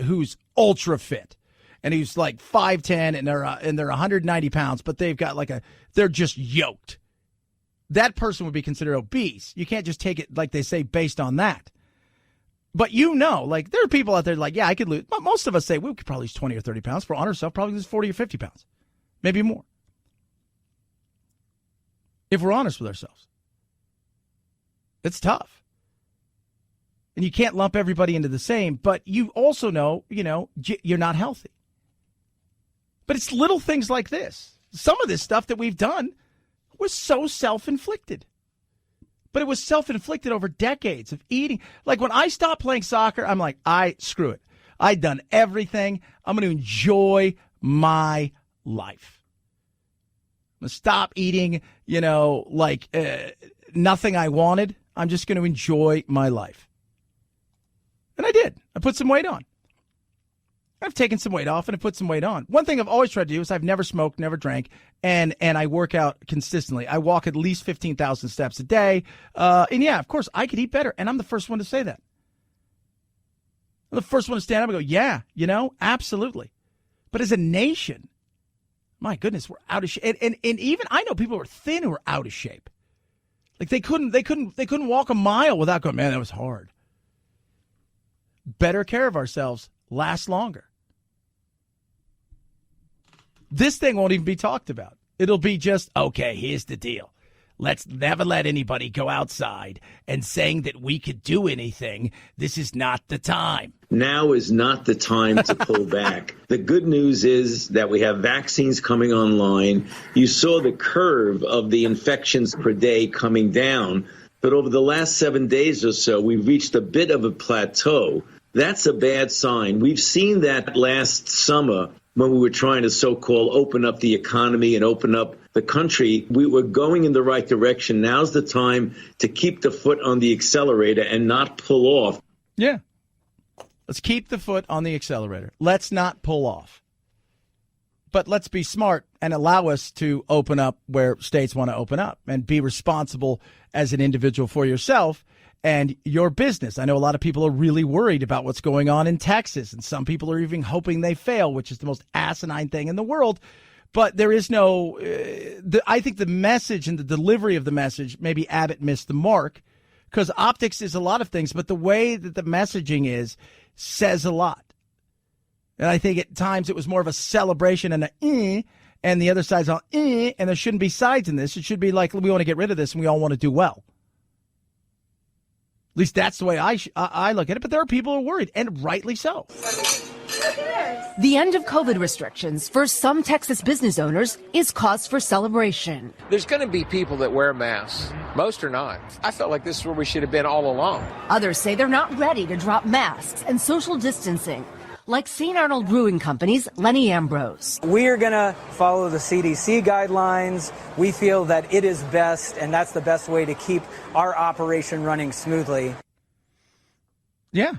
who's ultra fit and who's like 5'10" and they're 190 pounds, but they've got they're just yoked. That person would be considered obese. You can't just take it, like they say, based on that. But there are people out there like, yeah, I could lose. But most of us say we could probably lose 20 or 30 pounds. For honor self, probably lose 40 or 50 pounds, maybe more. If we're honest with ourselves. It's tough. And you can't lump everybody into the same, but you also know, you're not healthy. But it's little things like this. Some of this stuff that we've done was so self-inflicted. But it was self-inflicted over decades of eating. Like when I stopped playing soccer, I'm like, screw it. I've done everything. I'm going to enjoy my life. I'm going to stop eating, nothing I wanted. I'm just going to enjoy my life. And I did. I put some weight on. I've taken some weight off and I put some weight on. One thing I've always tried to do is I've never smoked, never drank, and I work out consistently. I walk at least 15,000 steps a day. And yeah, of course, I could eat better. And I'm the first one to say that. I'm the first one to stand up and go, yeah, absolutely. But as a nation, my goodness, we're out of shape. And even I know people who are thin who are out of shape. Like they couldn't walk a mile without going, man, that was hard. Better care of ourselves lasts longer. This thing won't even be talked about. It'll be just, okay, here's the deal. Let's never let anybody go outside and saying that we could do anything. This is not the time. Now is not the time to pull back. The good news is that we have vaccines coming online. You saw the curve of the infections per day coming down. But over the last 7 days or so, we've reached a bit of a plateau. That's a bad sign. We've seen that last summer when we were trying to so-called open up the economy and open up the country. We were going in the right direction. Now's the time to keep the foot on the accelerator and not pull off. Yeah. Let's keep the foot on the accelerator. Let's not pull off. But let's be smart and allow us to open up where states want to open up and be responsible as an individual for yourself and your business. I know a lot of people are really worried about what's going on in Texas, and some people are even hoping they fail, which is the most asinine thing in the world. But there is no I think the message and the delivery of the message, maybe Abbott missed the mark, because optics is a lot of things, but the way that the messaging is says a lot. And I think at times it was more of a celebration and and the other side's on and there shouldn't be sides in this. It should be like, we want to get rid of this and we all want to do well. At least that's the way I look at it. But there are people who are worried, and rightly so. The end of COVID restrictions for some Texas business owners is cause for celebration. There's going to be people that wear masks. Most are not. I felt like this is where we should have been all along. Others say they're not ready to drop masks and social distancing, like St. Arnold Brewing Company's Lenny Ambrose. We are going to follow the CDC guidelines. We feel that it is best, and that's the best way to keep our operation running smoothly. Yeah.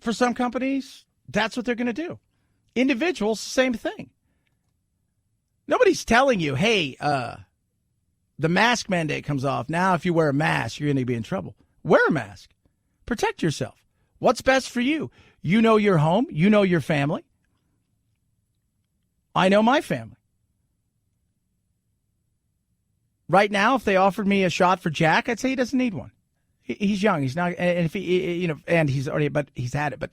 For some companies, that's what they're going to do. Individuals, same thing. Nobody's telling you, hey, the mask mandate comes off. Now, if you wear a mask, you're going to be in trouble. Wear a mask. Protect yourself. What's best for you? You know your home. You know your family. I know my family. Right now, if they offered me a shot for Jack, I'd say he doesn't need one. He's young. He's not, and if he, and he's already, but he's had it. But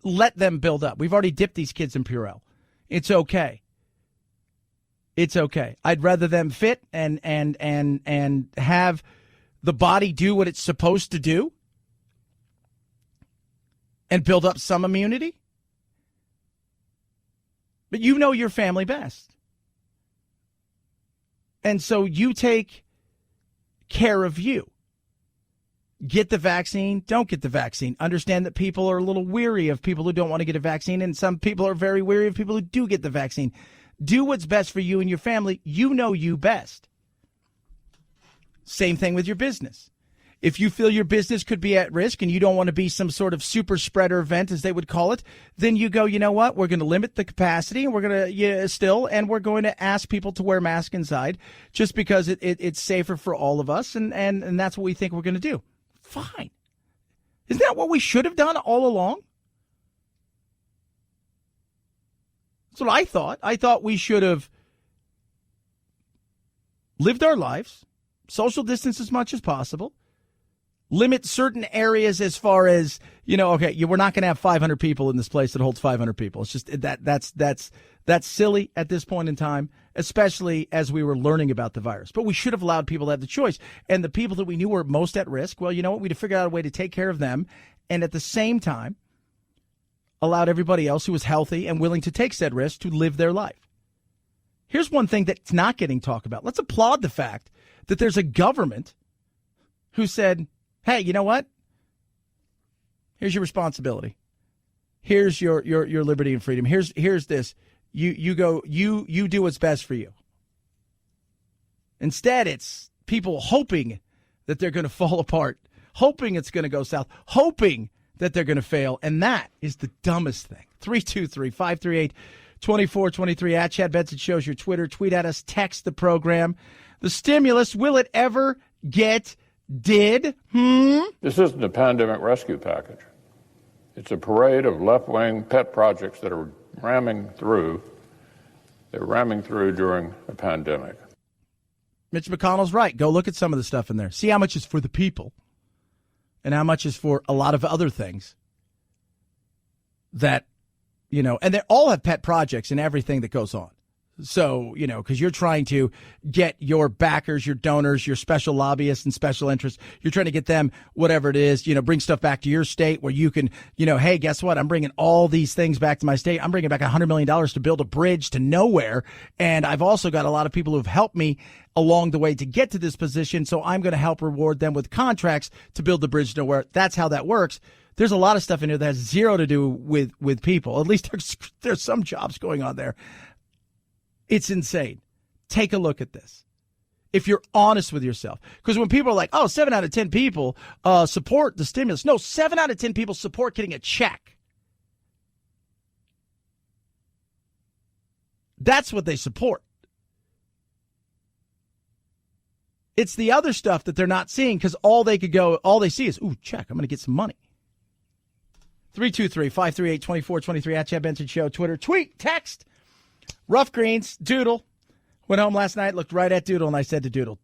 let them build up. We've already dipped these kids in Purell. It's okay. It's okay. I'd rather them fit and have the body do what it's supposed to do and build up some immunity. But you know your family best. And so you take care of you. Get the vaccine, don't get the vaccine. Understand that people are a little weary of people who don't want to get a vaccine, and some people are very weary of people who do get the vaccine. Do what's best for you and your family. You know you best. Same thing with your business. If you feel your business could be at risk and you don't want to be some sort of super spreader event, as they would call it, then you go, you know what? We're going to limit the capacity, and we're going to and we're going to ask people to wear masks inside just because it's safer for all of us, and that's what we think we're going to do. Fine. Isn't that what we should have done all along? That's what I thought. I thought we should have lived our lives, social distance as much as possible, limit certain areas as far as, okay, we're not going to have 500 people in this place that holds 500 people. It's just that's silly at this point in time, especially as we were learning about the virus. But we should have allowed people to have the choice. And the people that we knew were most at risk, well, you know what? We'd have figured out a way to take care of them, and at the same time allowed everybody else who was healthy and willing to take said risk to live their life. Here's one thing that's not getting talked about. Let's applaud the fact that there's a government who said, hey, you know what? Here's your responsibility. Here's your liberty and freedom. Here's this. You go, you do what's best for you. Instead, it's people hoping that they're going to fall apart, hoping it's going to go south, hoping that they're going to fail. And that is the dumbest thing. 323-538-2423 at Chad Benson Shows your Twitter. Tweet at us, text the program. The stimulus, will it ever get did? This isn't a pandemic rescue package. It's a parade of left-wing pet projects that are ramming through. They're ramming through during a pandemic. Mitch McConnell's right. Go look at some of the stuff in there. See how much is for the people and how much is for a lot of other things that, and they all have pet projects in everything that goes on. So, because you're trying to get your backers, your donors, your special lobbyists and special interests, you're trying to get them, whatever it is, bring stuff back to your state where you can, hey, guess what? I'm bringing all these things back to my state. I'm bringing back $100 million to build a bridge to nowhere. And I've also got a lot of people who've helped me along the way to get to this position. So I'm going to help reward them with contracts to build the bridge to nowhere. That's how that works. There's a lot of stuff in here that has zero to do with people. At least there's some jobs going on there. It's insane. Take a look at this. If you're honest with yourself. Because when people are like, 7 out of 10 people support the stimulus. No, 7 out of 10 people support getting a check. That's what they support. It's the other stuff that they're not seeing because all they see is, check, I'm going to get some money. 323-538-2423 at Chad Benson Show. Twitter, tweet, text. Rough Greens, Doodle. Went home last night, looked right at Doodle, and I said to Doodle,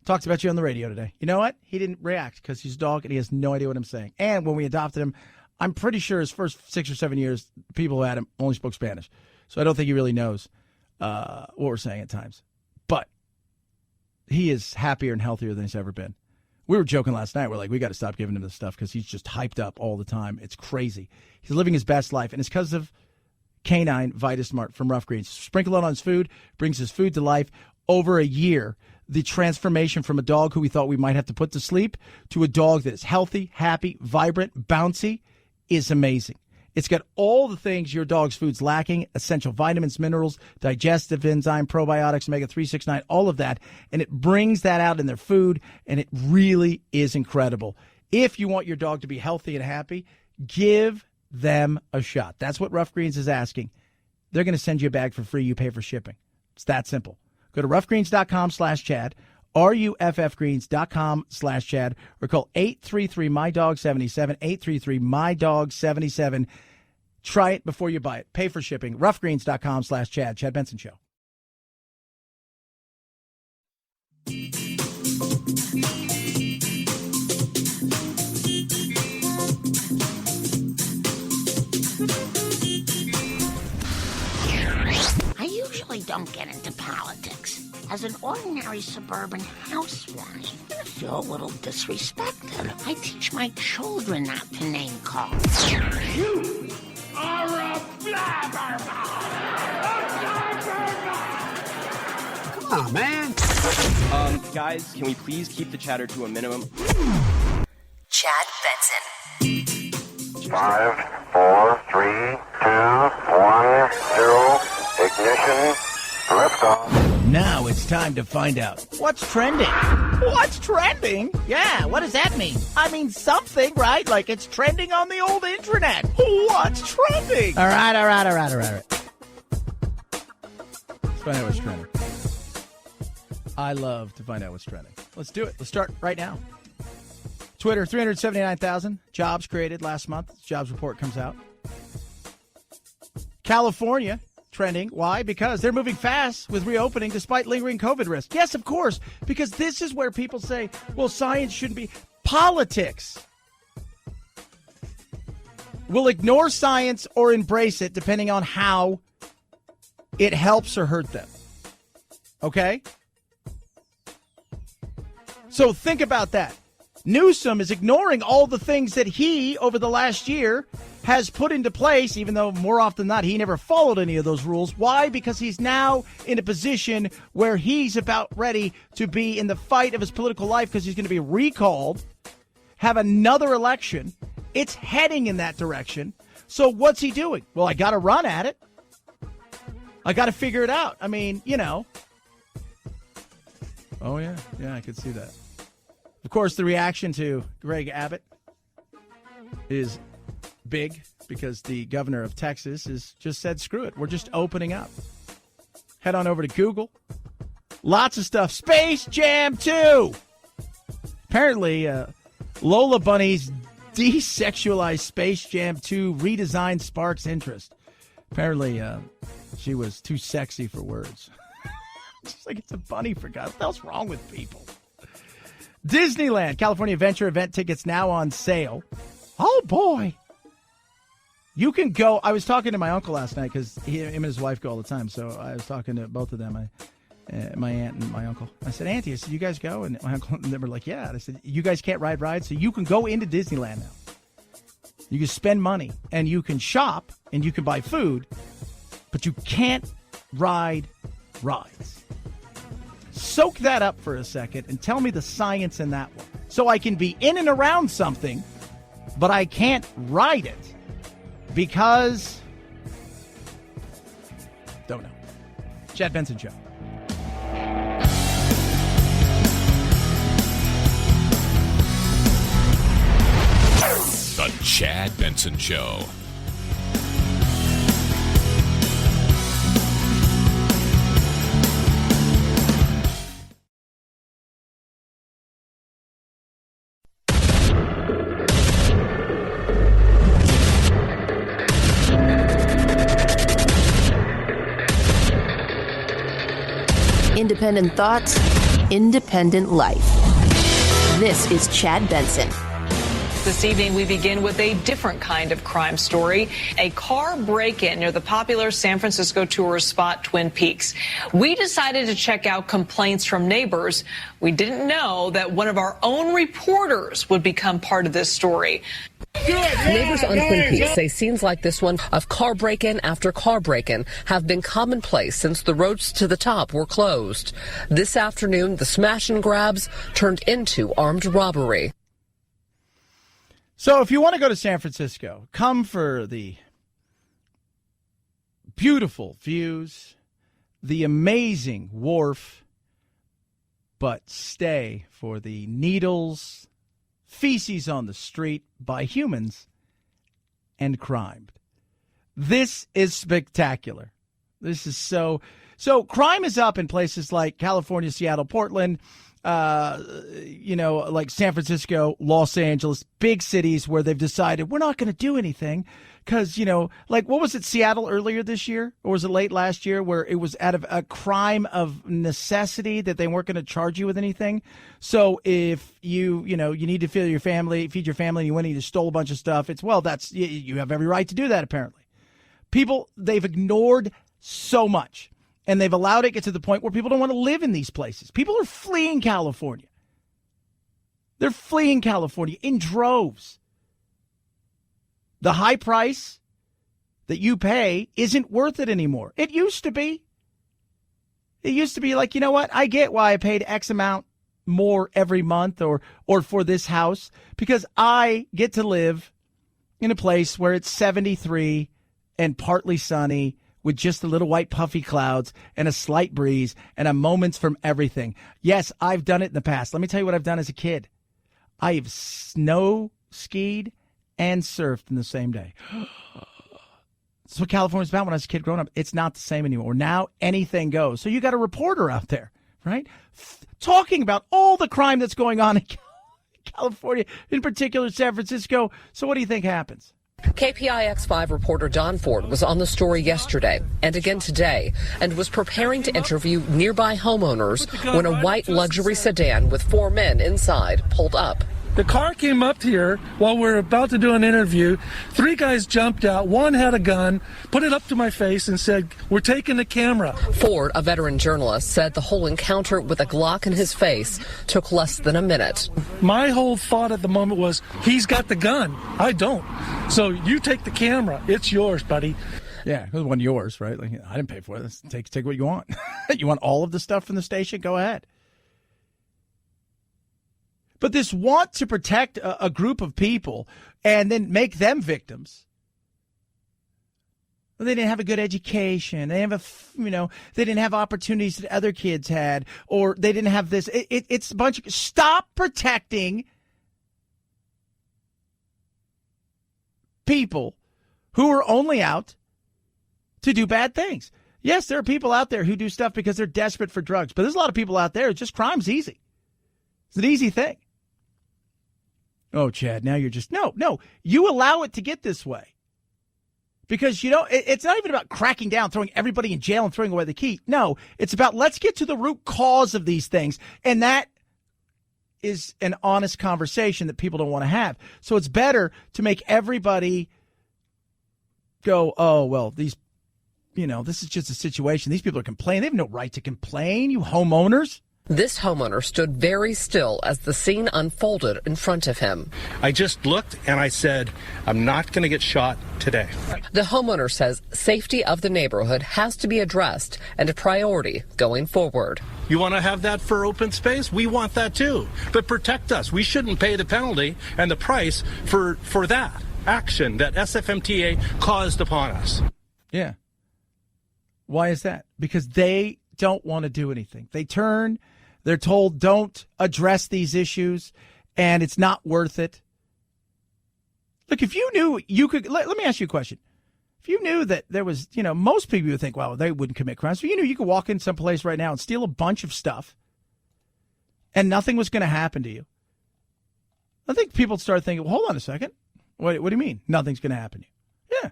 Talked about you on the radio today. You know what? He didn't react because he's a dog and he has no idea what I'm saying. And when we adopted him, I'm pretty sure his first 6 or 7 years, people who had him only spoke Spanish. So I don't think he really knows what we're saying at times. But he is happier and healthier than he's ever been. We were joking last night. We're like, we got to stop giving him this stuff because he's just hyped up all the time. It's crazy. He's living his best life. And it's because of Canine VitaSmart from Rough Greens. Sprinkle it on his food, brings his food to life. Over a year, the transformation from a dog who we thought we might have to put to sleep to a dog that is healthy, happy, vibrant, bouncy is amazing. It's got all the things your dog's food's lacking, essential vitamins, minerals, digestive enzyme, probiotics, omega-3, 6, 9, all of that. And it brings that out in their food, and it really is incredible. If you want your dog to be healthy and happy, give them a shot. That's what Rough Greens is asking. They're going to send you a bag for free. You pay for shipping. It's that simple. Go to roughgreens.com/Chad, ruffgreens.com/Chad, or call 833-MY-DOG-77, 833-MY-DOG-77. Try it before you buy it. Pay for shipping. Roughgreens.com/Chad. Chad Benson Show. I usually don't get into politics. As an ordinary suburban housewife, I feel a little disrespected. I teach my children not to name call. You are a blabbermouth! Come on, man. Guys, can we please keep the chatter to a minimum? Chad Benson. 5, 4, 3, 2, 1, 0, ignition, liftoff. Now it's time to find out what's trending. What's trending? Yeah, what does that mean? I mean something, right? Like it's trending on the old internet. What's trending? All right. Let's find out what's trending. I love to find out what's trending. Let's do it. Let's start right now. Twitter, 379,000 jobs created last month. Jobs report comes out. California, trending. Why? Because they're moving fast with reopening despite lingering COVID risk. Yes, of course, because this is where people say, well, science shouldn't be. Politics will ignore science or embrace it depending on how it helps or hurt them. Okay? So think about that. Newsom is ignoring all the things that he, over the last year, has put into place, even though more often than not, he never followed any of those rules. Why? Because he's now in a position where he's about ready to be in the fight of his political life because he's going to be recalled, have another election. It's heading in that direction. So what's he doing? Well, I got to run at it. I got to figure it out. I mean, you know. Oh, yeah. Yeah, I could see that. Of course, the reaction to Greg Abbott is big because the governor of Texas has just said, screw it. We're just opening up. Head on over to Google. Lots of stuff. Space Jam 2. Apparently, Lola Bunny's desexualized Space Jam 2 redesign sparks interest. Apparently, she was too sexy for words. It's like it's a bunny, for God. What the hell's wrong with people? Disneyland, California Adventure event tickets now on sale. Oh, boy. You can go. I was talking to my uncle last night because him and his wife go all the time. So I was talking to both of them, my aunt and my uncle. I said, Auntie, I said, you guys go? And my uncle, and they were like, yeah. And I said, you guys can't ride rides, so you can go into Disneyland now. You can spend money, and you can shop, and you can buy food, but you can't ride rides. Soak that up for a second and tell me the science in that one. So I can be in and around something, but I can't ride it because... Don't know. Chad Benson Show. The Chad Benson Show. Independent thoughts, independent life. This is Chad Benson. This evening, we begin with a different kind of crime story, a car break-in near the popular San Francisco tourist spot Twin Peaks. We decided to check out complaints from neighbors. We didn't know that one of our own reporters would become part of this story. Neighbors on Twin Peaks say scenes like this one of car break-in after car break-in have been commonplace since the roads to the top were closed. This afternoon, the smash and grabs turned into armed robbery. So if you want to go to San Francisco, come for the beautiful views, the amazing wharf, but stay for the needles, feces on the street by humans, and crime. This is spectacular. This is so crime is up in places like California, Seattle, Portland, like San Francisco, Los Angeles, big cities where they've decided we're not going to do anything because, like what was it, Seattle earlier this year, or was it late last year, where it was out of a crime of necessity that they weren't going to charge you with anything. So if you need to feed your family, and you went and you stole a bunch of stuff, you have every right to do that, apparently. People, they've ignored so much. And they've allowed it to get to the point where people don't want to live in these places. People are fleeing California. They're fleeing California in droves. The high price that you pay isn't worth it anymore. It used to be. It used to be like, you know what? I get why I paid X amount more every month or for this house, because I get to live in a place where it's 73 and partly sunny, with just a little white puffy clouds and a slight breeze and a moments from everything. Yes, I've done it in the past. Let me tell you what I've done as a kid. I have snow skied and surfed in the same day. That's what California's about when I was a kid growing up. It's not the same anymore. Now anything goes. So you got a reporter out there, right, talking about all the crime that's going on in California, in particular San Francisco. So what do you think happens? KPIX5 reporter Don Ford was on the story yesterday and again today and was preparing to interview nearby homeowners when a white luxury sedan with 4 men inside pulled up. The car came up here while we were about to do an interview. 3 guys jumped out. One had a gun, put it up to my face and said, "We're taking the camera." Ford, a veteran journalist, said the whole encounter with a Glock in his face took less than a minute. My whole thought at the moment was, he's got the gun. I don't. So you take the camera. It's yours, buddy. Yeah, it was one yours, right? Like, I didn't pay for it. Take what you want. You want all of the stuff from the station? Go ahead. But this want to protect a group of people and then make them victims. They didn't have a good education. They didn't have opportunities that other kids had, or they didn't have this. It's a bunch of stop protecting people who are only out to do bad things. Yes, there are people out there who do stuff because they're desperate for drugs, but there's a lot of people out there. It's just crime's easy. It's an easy thing. Oh, Chad, now you're just, no, you allow it to get this way. Because, it's not even about cracking down, throwing everybody in jail and throwing away the key. No, it's about let's get to the root cause of these things. And that is an honest conversation that people don't want to have. So it's better to make everybody go, oh, well, this is just a situation. These people are complaining. They have no right to complain, you homeowners. This homeowner stood very still as the scene unfolded in front of him. I just looked and I said, I'm not going to get shot today. The homeowner says safety of the neighborhood has to be addressed and a priority going forward. You want to have that for open space? We want that too. But protect us. We shouldn't pay the penalty and the price for that action that SFMTA caused upon us. Yeah. Why is that? Because they don't want to do anything. They're told don't address these issues, and it's not worth it. Look, if you knew you could, let me ask you a question. If you knew that there was, most people would think, well, they wouldn't commit crimes. So you knew you could walk in someplace right now and steal a bunch of stuff, and nothing was going to happen to you. I think people would start thinking, well, hold on a second. What do you mean nothing's going to happen to you? Yeah,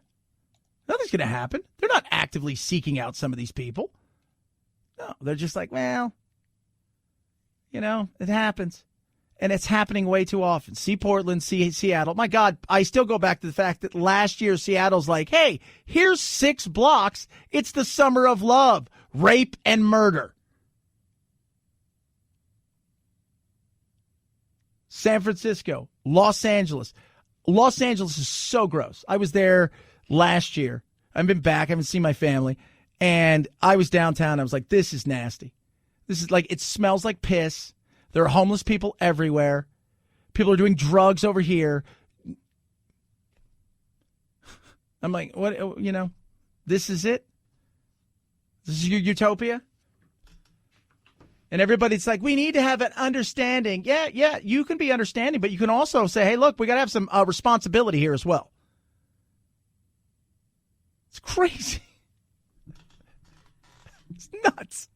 nothing's going to happen. They're not actively seeking out some of these people. No, they're just like, well, It happens. And it's happening way too often. See Portland, see Seattle. My God, I still go back to the fact that last year Seattle's like, hey, here's 6 blocks. It's the summer of love, rape, and murder. San Francisco, Los Angeles. Los Angeles is so gross. I was there last year. I've been back. I haven't seen my family. And I was downtown. I was like, this is nasty. This is like, it smells like piss. There are homeless people everywhere. People are doing drugs over here. I'm like, what, this is it? This is your utopia? And everybody's like, we need to have an understanding. Yeah, you can be understanding, but you can also say, hey, look, we got to have some responsibility here as well. It's crazy. It's nuts.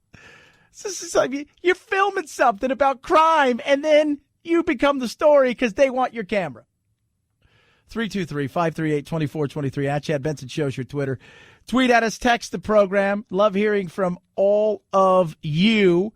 This is like you're filming something about crime, and then you become the story because they want your camera. 323-538-2423 at Chad Benson Show's your Twitter. Tweet at us, text the program. Love hearing from all of you.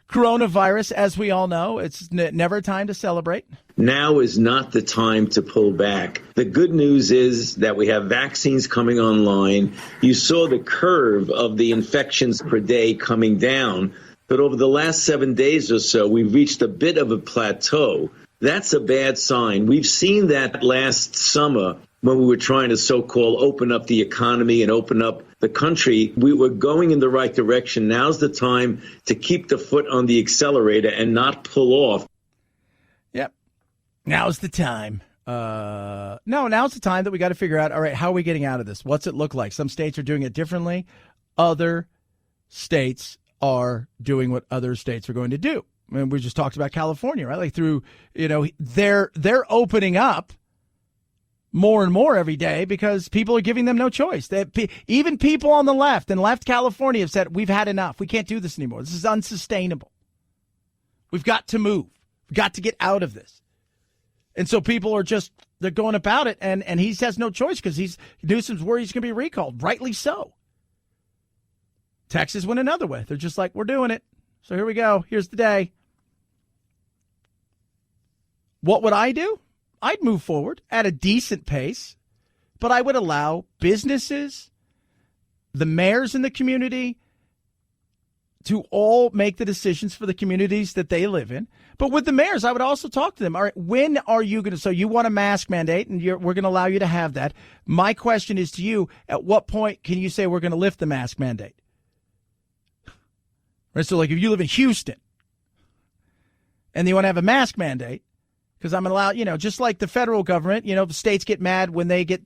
Coronavirus, as we all know, it's never a time to celebrate. Now is not the time to pull back. The good news is that we have vaccines coming online. You saw the curve of the infections per day coming down. But over the last 7 days or so, we've reached a bit of a plateau. That's a bad sign. We've seen that last summer when we were trying to so-called open up the economy and open up the country. We were going in the right direction. Now's the time to keep the foot on the accelerator and not pull off. Yep. Now's the time. Now's the time that we got to figure out, all right, how are we getting out of this? What's it look like? Some states are doing it differently. Other states are doing what other states are going to do. I mean, we just talked about California, right? Like through, they're opening up more and more every day because people are giving them no choice. Even people on the left and left California have said, we've had enough. We can't do this anymore. This is unsustainable. We've got to move. We've got to get out of this. And so people are they're going about it, and he has no choice because Newsom's worried he's going to be recalled. Rightly so. Texas went another way. They're just like, we're doing it. So here we go. Here's the day. What would I do? I'd move forward at a decent pace, but I would allow businesses, the mayors in the community, to all make the decisions for the communities that they live in. But with the mayors, I would also talk to them. All right, when are you going to? So you want a mask mandate, and we're going to allow you to have that. My question is to you: at what point can you say we're going to lift the mask mandate? Right. So, like, if you live in Houston, and you want to have a mask mandate. Because I'm allowed, just like the federal government, the states get mad when they get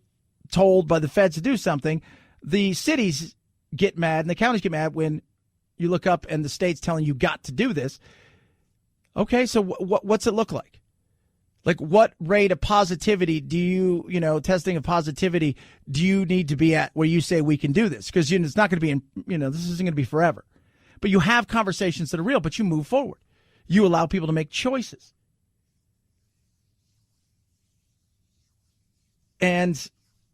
told by the feds to do something. The cities get mad and the counties get mad when you look up and the state's telling you got to do this. Okay, so what's it look like? Like, what rate of positivity do you, testing of positivity, do you need to be at where you say we can do this? Because it's not going to be, this isn't going to be forever. But you have conversations that are real, but you move forward. You allow people to make choices. And,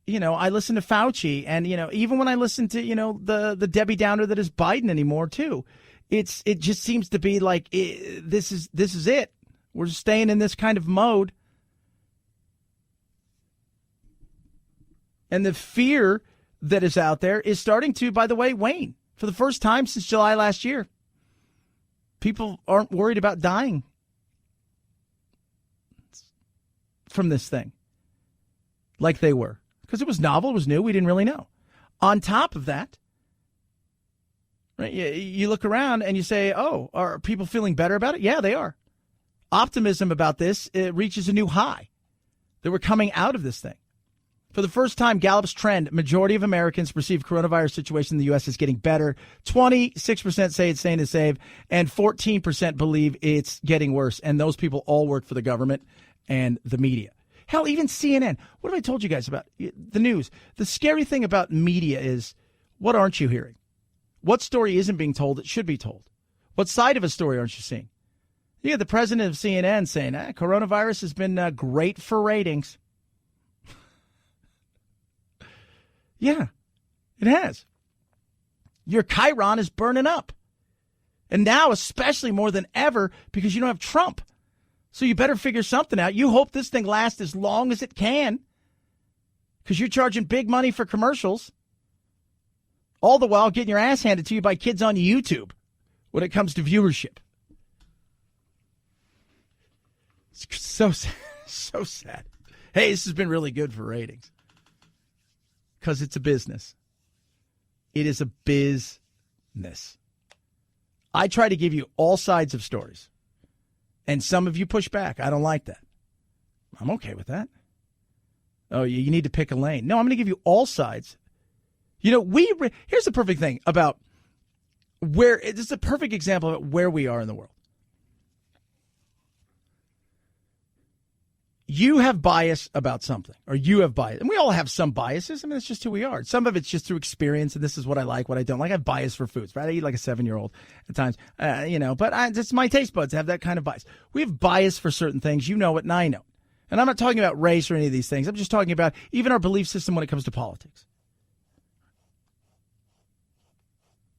I listen to Fauci, and, even when I listen to, the Debbie Downer that is Biden anymore, too, it just seems to be like, this is it. We're just staying in this kind of mode. And the fear that is out there is starting to, by the way, wane. For the first time since July last year, people aren't worried about dying from this thing. Like they were, because it was novel, it was new, we didn't really know. On top of that, right, you look around and you say, oh, are people feeling better about it? Yeah, they are. Optimism about this, it reaches a new high. That we're coming out of this thing. For the first time, Gallup's trend, majority of Americans perceive coronavirus situation in the U.S. is getting better. 26% say it's staying the same, and 14% believe it's getting worse. And those people all work for the government and the media. Hell, even CNN. What have I told you guys about the news? The scary thing about media is, what aren't you hearing? What story isn't being told that should be told? What side of a story aren't you seeing? You got the president of CNN saying, coronavirus has been great for ratings. Yeah, it has. Your Chiron is burning up. And now, especially more than ever, because you don't have Trump. So you better figure something out. You hope this thing lasts as long as it can, because you're charging big money for commercials, all the while getting your ass handed to you by kids on YouTube when it comes to viewership. It's so sad. So sad. Hey, this has been really good for ratings because it's a business. It is a business. I try to give you all sides of stories, and some of you push back. I don't like that. I'm okay with that. Oh, you need to pick a lane. No, I'm going to give you all sides. You know, here's the perfect thing about this is a perfect example of where we are in the world. You have bias about something, or you have bias. And we all have some biases. I mean, it's just who we are. Some of it's just through experience, and this is what I like, what I don't like. I have bias for foods, right? I eat like a 7-year-old at times, but it's my taste buds have that kind of bias. We have bias for certain things. You know it, and I know it. And I'm not talking about race or any of these things. I'm just talking about even our belief system when it comes to politics.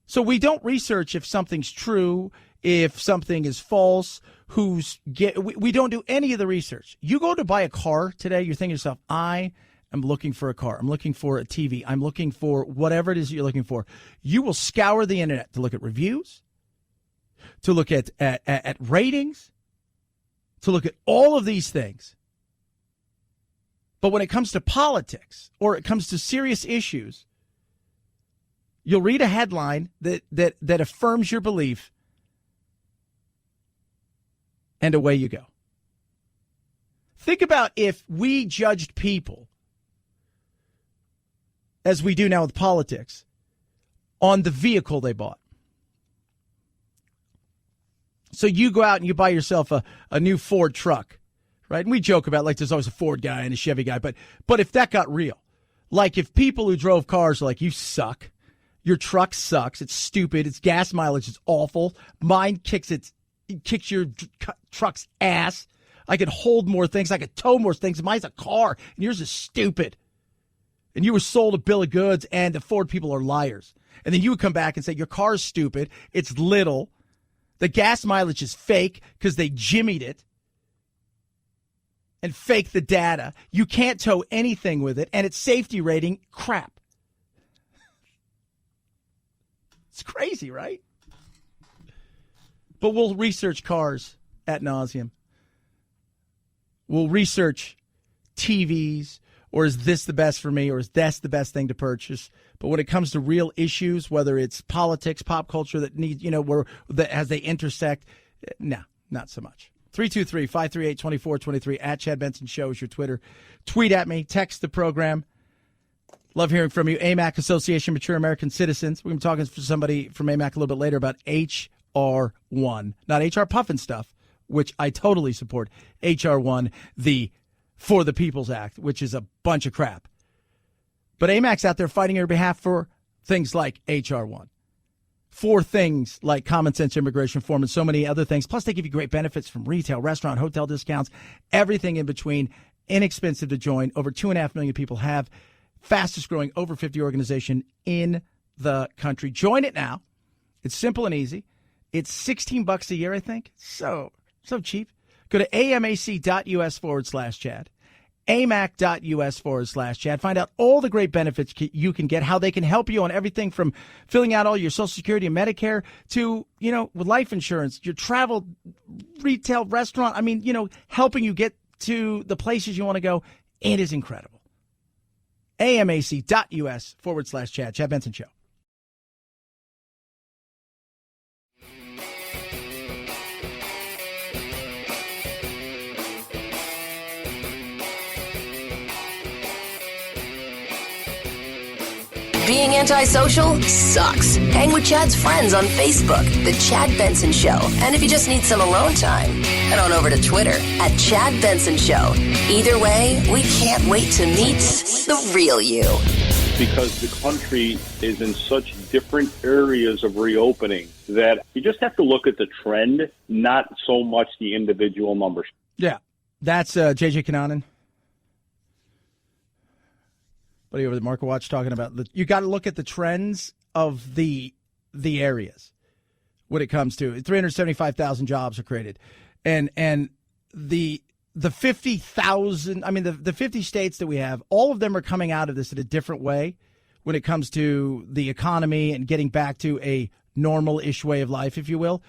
So we don't research if something's true, if something is false, we don't do any of the research. You go to buy a car today, you're thinking to yourself, I am looking for a car. I'm looking for a TV. I'm looking for whatever it is you're looking for. You will scour the internet to look at reviews, to look at ratings, to look at all of these things. But when it comes to politics or it comes to serious issues, you'll read a headline that affirms your belief, and away you go. Think about if we judged people, as we do now with politics, on the vehicle they bought. So you go out and you buy yourself a new Ford truck, right? And we joke about, like, there's always a Ford guy and a Chevy guy. But if that got real, like if people who drove cars are like, you suck. Your truck sucks. It's stupid. Its gas mileage is awful. Mine kicks your truck's ass. I could hold more things. I could tow more things. Mine's a car, and yours is stupid. And you were sold a bill of goods, and the Ford people are liars. And then you would come back and say, your car's stupid. It's little. The gas mileage is fake because they jimmied it and faked the data. You can't tow anything with it, and its safety rating, crap. It's crazy, right? But we'll research cars ad nauseum. We'll research TVs, or is this the best for me, or is that the best thing to purchase? But when it comes to real issues, whether it's politics, pop culture that needs, as they intersect, no, not so much. 323-538-2423 at Chad Benson Show is your Twitter. Tweet at me, text the program. Love hearing from you. AMAC, Association of Mature American Citizens. We're going to be talking to somebody from AMAC a little bit later about HR1. Not HR Puffin stuff, which I totally support. HR1, the For the People's Act, which is a bunch of crap. But AMAC's out there fighting on your behalf for things like HR1. For things like common sense immigration reform and so many other things. Plus, they give you great benefits from retail, restaurant, hotel discounts, everything in between. Inexpensive to join. Over 2.5 million people have. Fastest growing over 50 organization in the country. Join it now. It's simple and easy. It's $16 a year, I think. So cheap. Go to amac.us/Chad. amac.us/Chad. Find out all the great benefits you can get, how they can help you on everything from filling out all your Social Security and Medicare to, with life insurance, your travel, retail, restaurant. I mean, helping you get to the places you want to go. It is incredible. amac.us/Chad. Chad Benson Show. Being antisocial sucks. Hang with Chad's friends on Facebook, The Chad Benson Show. And if you just need some alone time, head on over to Twitter at Chad Benson Show. Either way, we can't wait to meet the real you. Because the country is in such different areas of reopening that you just have to look at the trend, not so much the individual numbers. Yeah, that's J.J. Kananen. Buddy over at Market Watch talking about you got to look at the trends of the areas. when it comes to 375,000 jobs are created. And the 50,000, I mean, the 50 states that we have, all of them are coming out of this in a different way when it comes to the economy and getting back to a normal-ish way of life, if you will.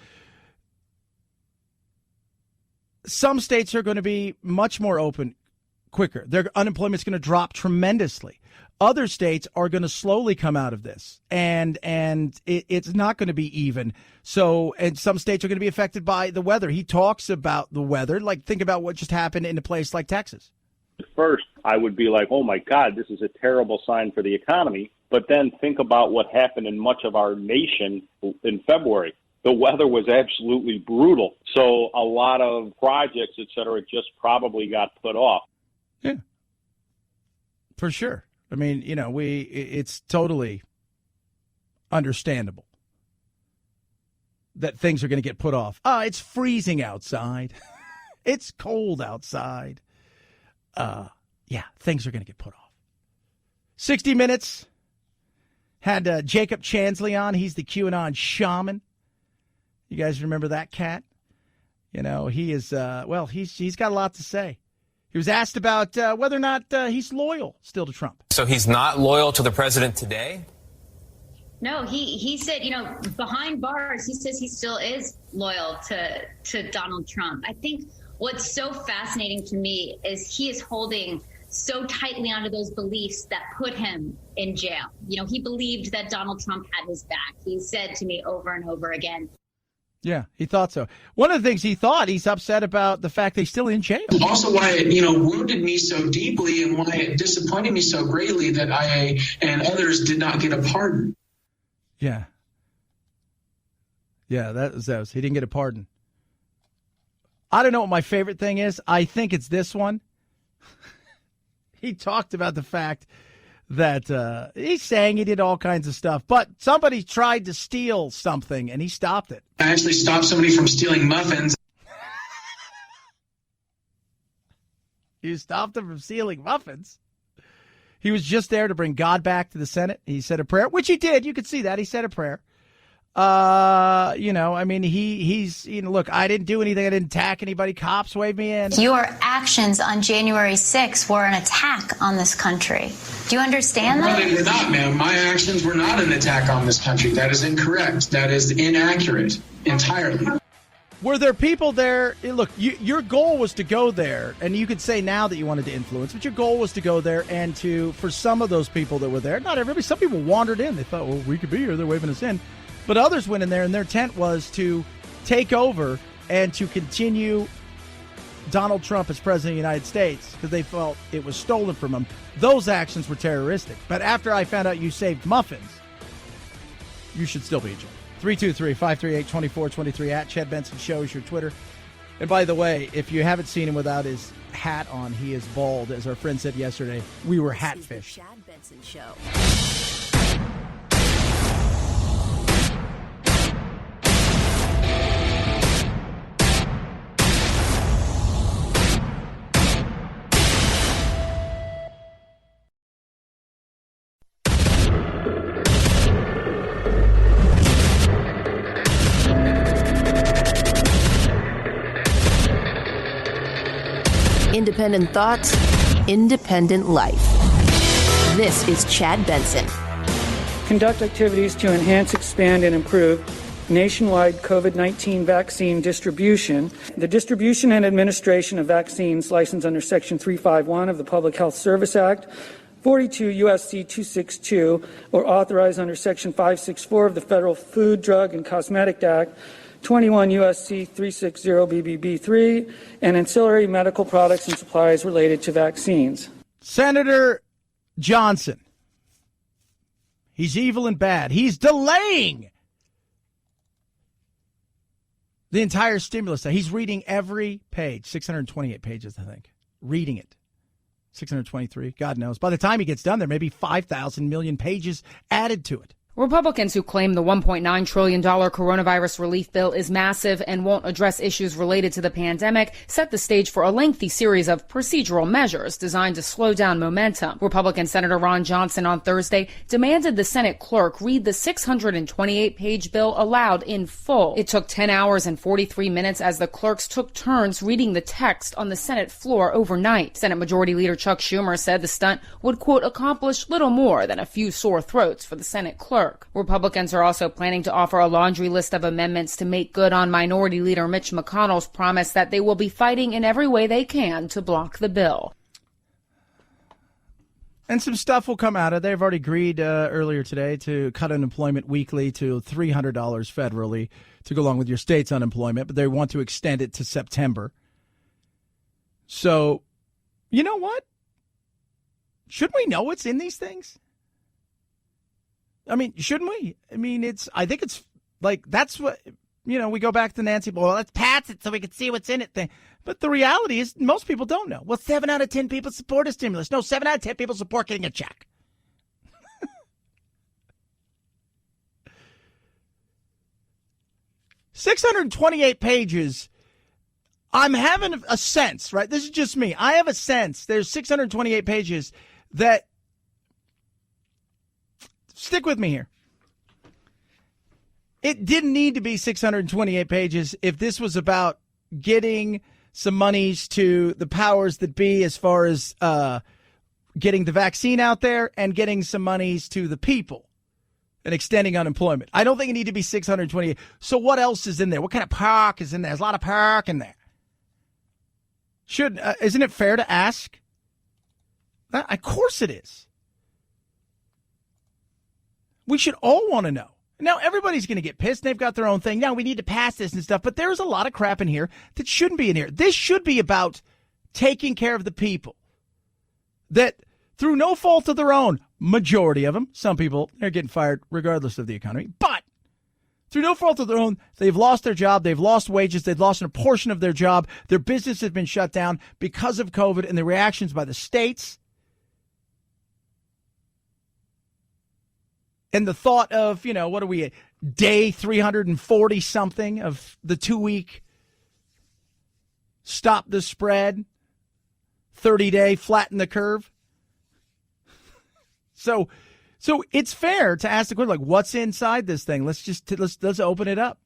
Some states are going to be much more open quicker. Their unemployment's going to drop tremendously. Other states are going to slowly come out of this, and it's not going to be even. So, and some states are going to be affected by the weather. He talks about the weather. Like, think about what just happened in a place like Texas. First, I would be like, oh, my God, this is a terrible sign for the economy. But then think about what happened in much of our nation in February. The weather was absolutely brutal. So a lot of projects, et cetera, just probably got put off. Yeah, for sure. I mean, you know, it's totally understandable that things are going to get put off. It's freezing outside. It's cold outside. Yeah, things are going to get put off. 60 Minutes had Jacob Chansley on. He's the QAnon shaman. You guys remember that cat? You know, he is, he's got a lot to say. He was asked about whether or not he's loyal still to Trump. So he's not loyal to the president today? No, he said, you know, behind bars, he says he still is loyal to Donald Trump. I think what's so fascinating to me is he is holding so tightly onto those beliefs that put him in jail. You know, he believed that Donald Trump had his back. He said to me over and over again. Yeah, he thought so. One of the things he thought, he's upset about the fact he's still in jail. Also why it, wounded me so deeply and why it disappointed me so greatly that I and others did not get a pardon. Yeah. Yeah, that was he didn't get a pardon. I don't know what my favorite thing is. I think it's this one. He talked about the fact that he's saying he did all kinds of stuff, but somebody tried to steal something and he stopped it. I actually stopped somebody from stealing muffins. You stopped him from stealing muffins? He was just there to bring God back to the Senate. He said a prayer, which he did. You could see that. He said a prayer. He's look, I didn't do anything. I didn't attack anybody. Cops waved me in. Your actions on January 6th were an attack on this country. Do you understand that? No, they were not, ma'am. My actions were not an attack on this country. That is incorrect. That is inaccurate entirely. Were there people there? Look, your goal was to go there, and you could say now that you wanted to influence, but your goal was to go there and for some of those people that were there, not everybody, some people wandered in. They thought, well, we could be here. They're waving us in. But others went in there, and their intent was to take over and to continue Donald Trump as president of the United States because they felt it was stolen from them. Those actions were terroristic. But after I found out you saved muffins, you should still be in jail. 323-538-2423 at Chad Benson Show is your Twitter. And by the way, if you haven't seen him without his hat on, he is bald. As our friend said yesterday, we were hatfish. Chad Benson Show. Independent thoughts, independent life. This is Chad Benson. Conduct activities to enhance, expand, and improve nationwide COVID-19 vaccine distribution. The distribution and administration of vaccines licensed under Section 351 of the Public Health Service Act, 42 U.S.C. 262, or authorized under Section 564 of the Federal Food, Drug, and Cosmetic Act, 21 U.S.C. 360 BBB3, and ancillary medical products and supplies related to vaccines. Senator Johnson, he's evil and bad. He's delaying the entire stimulus. He's reading every page, 628 pages, I think. Reading it. 623, God knows. By the time he gets done, there may be 5,000 million pages added to it. Republicans who claim the $1.9 trillion coronavirus relief bill is massive and won't address issues related to the pandemic set the stage for a lengthy series of procedural measures designed to slow down momentum. Republican Senator Ron Johnson on Thursday demanded the Senate clerk read the 628-page bill aloud in full. It took 10 hours and 43 minutes as the clerks took turns reading the text on the Senate floor overnight. Senate Majority Leader Chuck Schumer said the stunt would, quote, accomplish little more than a few sore throats for the Senate clerk. Republicans are also planning to offer a laundry list of amendments to make good on Minority Leader Mitch McConnell's promise that they will be fighting in every way they can to block the bill. And some stuff will come out of it. They've already agreed earlier today to cut unemployment weekly to $300 federally to go along with your state's unemployment, but they want to extend it to September. So, you know what? Shouldn't we know what's in these things? I mean, shouldn't we? I mean, I think it's like, that's what, we go back to Nancy, well, let's pass it so we can see what's in it thing. But the reality is most people don't know. Well, 7 out of 10 people support a stimulus. No, 7 out of 10 people support getting a check. $628 pages. I'm having a sense, right? This is just me. I have a sense there's 628 pages that, stick with me here. It didn't need to be 628 pages if this was about getting some monies to the powers that be as far as getting the vaccine out there and getting some monies to the people and extending unemployment. I don't think it needed to be 628. So what else is in there? What kind of perk is in there? There's a lot of perk in there. Isn't it fair to ask? Of course it is. We should all want to know. Now, everybody's going to get pissed. They've got their own thing. Now, we need to pass this and stuff. But there's a lot of crap in here that shouldn't be in here. This should be about taking care of the people that, through no fault of their own, majority of them, some people, they're getting fired regardless of the economy. But through no fault of their own, they've lost their job. They've lost wages. They've lost a portion of their job. Their business has been shut down because of COVID and the reactions by the states. And the thought of, what are we at? Day 340 something of the 2-week stop the spread, 30-day flatten the curve. So it's fair to ask the question, like, what's inside this thing? Let's open it up.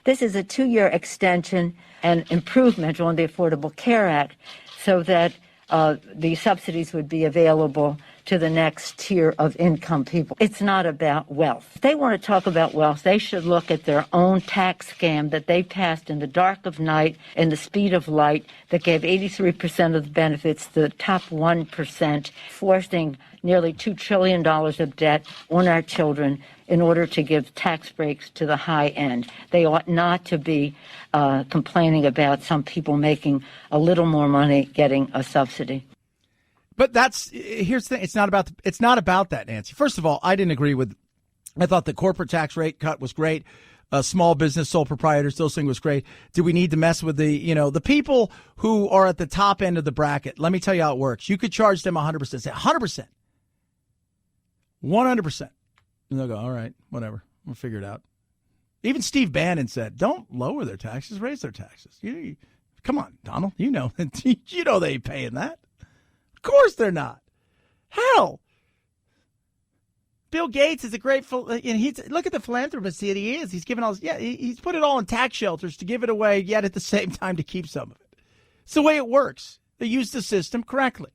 This is a 2-year extension and improvement on the Affordable Care Act so that the subsidies would be available to the next tier of income people. It's not about wealth. If they want to talk about wealth, they should look at their own tax scam that they passed in the dark of night and the speed of light that gave 83% of the benefits to the top 1%, forcing nearly $2 trillion of debt on our children in order to give tax breaks to the high end. They ought not to be complaining about some people making a little more money getting a subsidy. But here's the thing. It's not about that, Nancy. First of all, I thought the corporate tax rate cut was great. Small business, sole proprietors, those things was great. Do we need to mess with the people who are at the top end of the bracket? Let me tell you how it works. You could charge them 100%. Say 100%. 100%. And they'll go, all right, whatever. We'll figure it out. Even Steve Bannon said, don't lower their taxes, raise their taxes. Come on, Donald. You know they ain't paying that. Of course they're not. Hell, Bill Gates is a great, look at the philanthropist that he is. He's given he's put it all in tax shelters to give it away, yet at the same time to keep some of it. It's the way it works. They use the system correctly.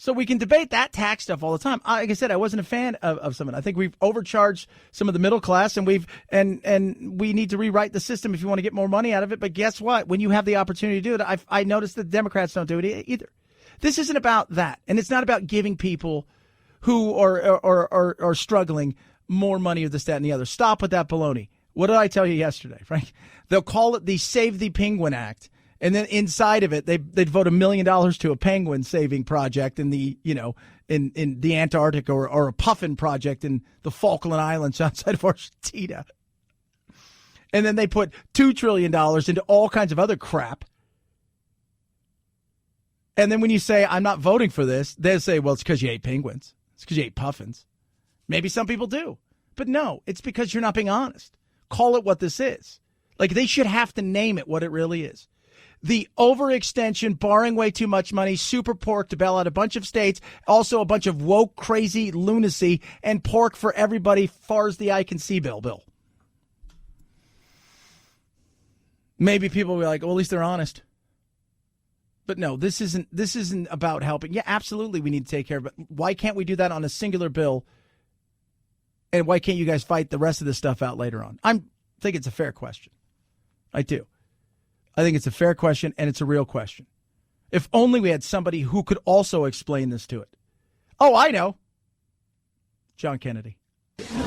So we can debate that tax stuff all the time. Like I said, I wasn't a fan of some of it. I think we've overcharged some of the middle class, and we need to rewrite the system if you want to get more money out of it. But guess what? When you have the opportunity to do it, I noticed that the Democrats don't do it either. This isn't about that, and it's not about giving people who are struggling more money or this, that, and the other. Stop with that baloney. What did I tell you yesterday, Frank? They'll call it the Save the Penguin Act. And then inside of it, they'd vote $1 million to a penguin saving project in the in the Antarctic or a puffin project in the Falkland Islands outside of Argentina. And then they put $2 trillion into all kinds of other crap. And then when you say, I'm not voting for this, they say, well, it's because you hate penguins. It's because you ate puffins. Maybe some people do. But no, it's because you're not being honest. Call it what this is. Like, they should have to name it what it really is. The overextension, borrowing way too much money, super pork to bail out a bunch of states, also a bunch of woke, crazy lunacy, and pork for everybody far as the eye can see, Bill. Maybe people will be like, well, at least they're honest. But no, this isn't about helping. Yeah, absolutely we need to take care of it. Why can't we do that on a singular bill? And why can't you guys fight the rest of this stuff out later on? I think it's a fair question. I do. I think it's a fair question, and it's a real question. If only we had somebody who could also explain this to it. Oh, I know. John Kennedy.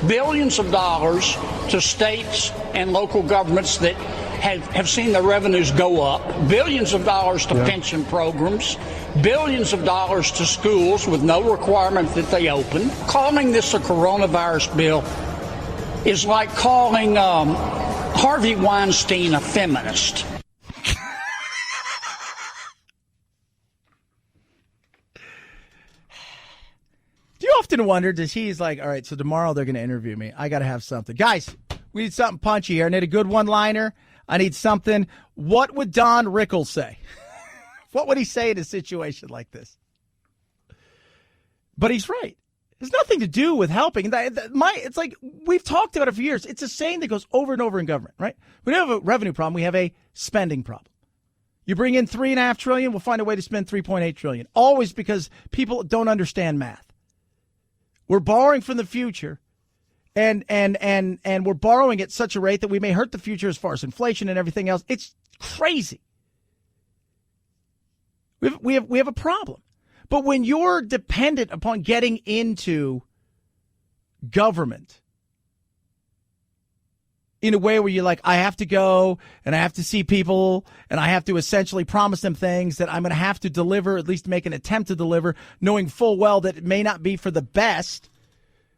Billions of dollars to states and local governments that have seen their revenues go up. Billions of dollars to pension programs. Billions of dollars to schools with no requirement that they open. Calling this a coronavirus bill is like calling Harvey Weinstein a feminist. Do you often wonder, he's like, all right, so tomorrow they're going to interview me. I got to have something. Guys, we need something punchy here. I need a good one-liner. I need something. What would Don Rickles say? What would he say in a situation like this? But he's right. There's nothing to do with helping. It's like we've talked about it for years. It's a saying that goes over and over in government, right? We don't have a revenue problem. We have a spending problem. You bring in $3.5 trillion, we'll find a way to spend $3.8 trillion. Always because people don't understand math. We're borrowing from the future, and we're borrowing at such a rate that we may hurt the future as far as inflation and everything else. It's crazy. We have a problem. But when you're dependent upon getting into government in a way where you're like, I have to go and I have to see people and I have to essentially promise them things that I'm going to have to deliver, at least make an attempt to deliver, knowing full well that it may not be for the best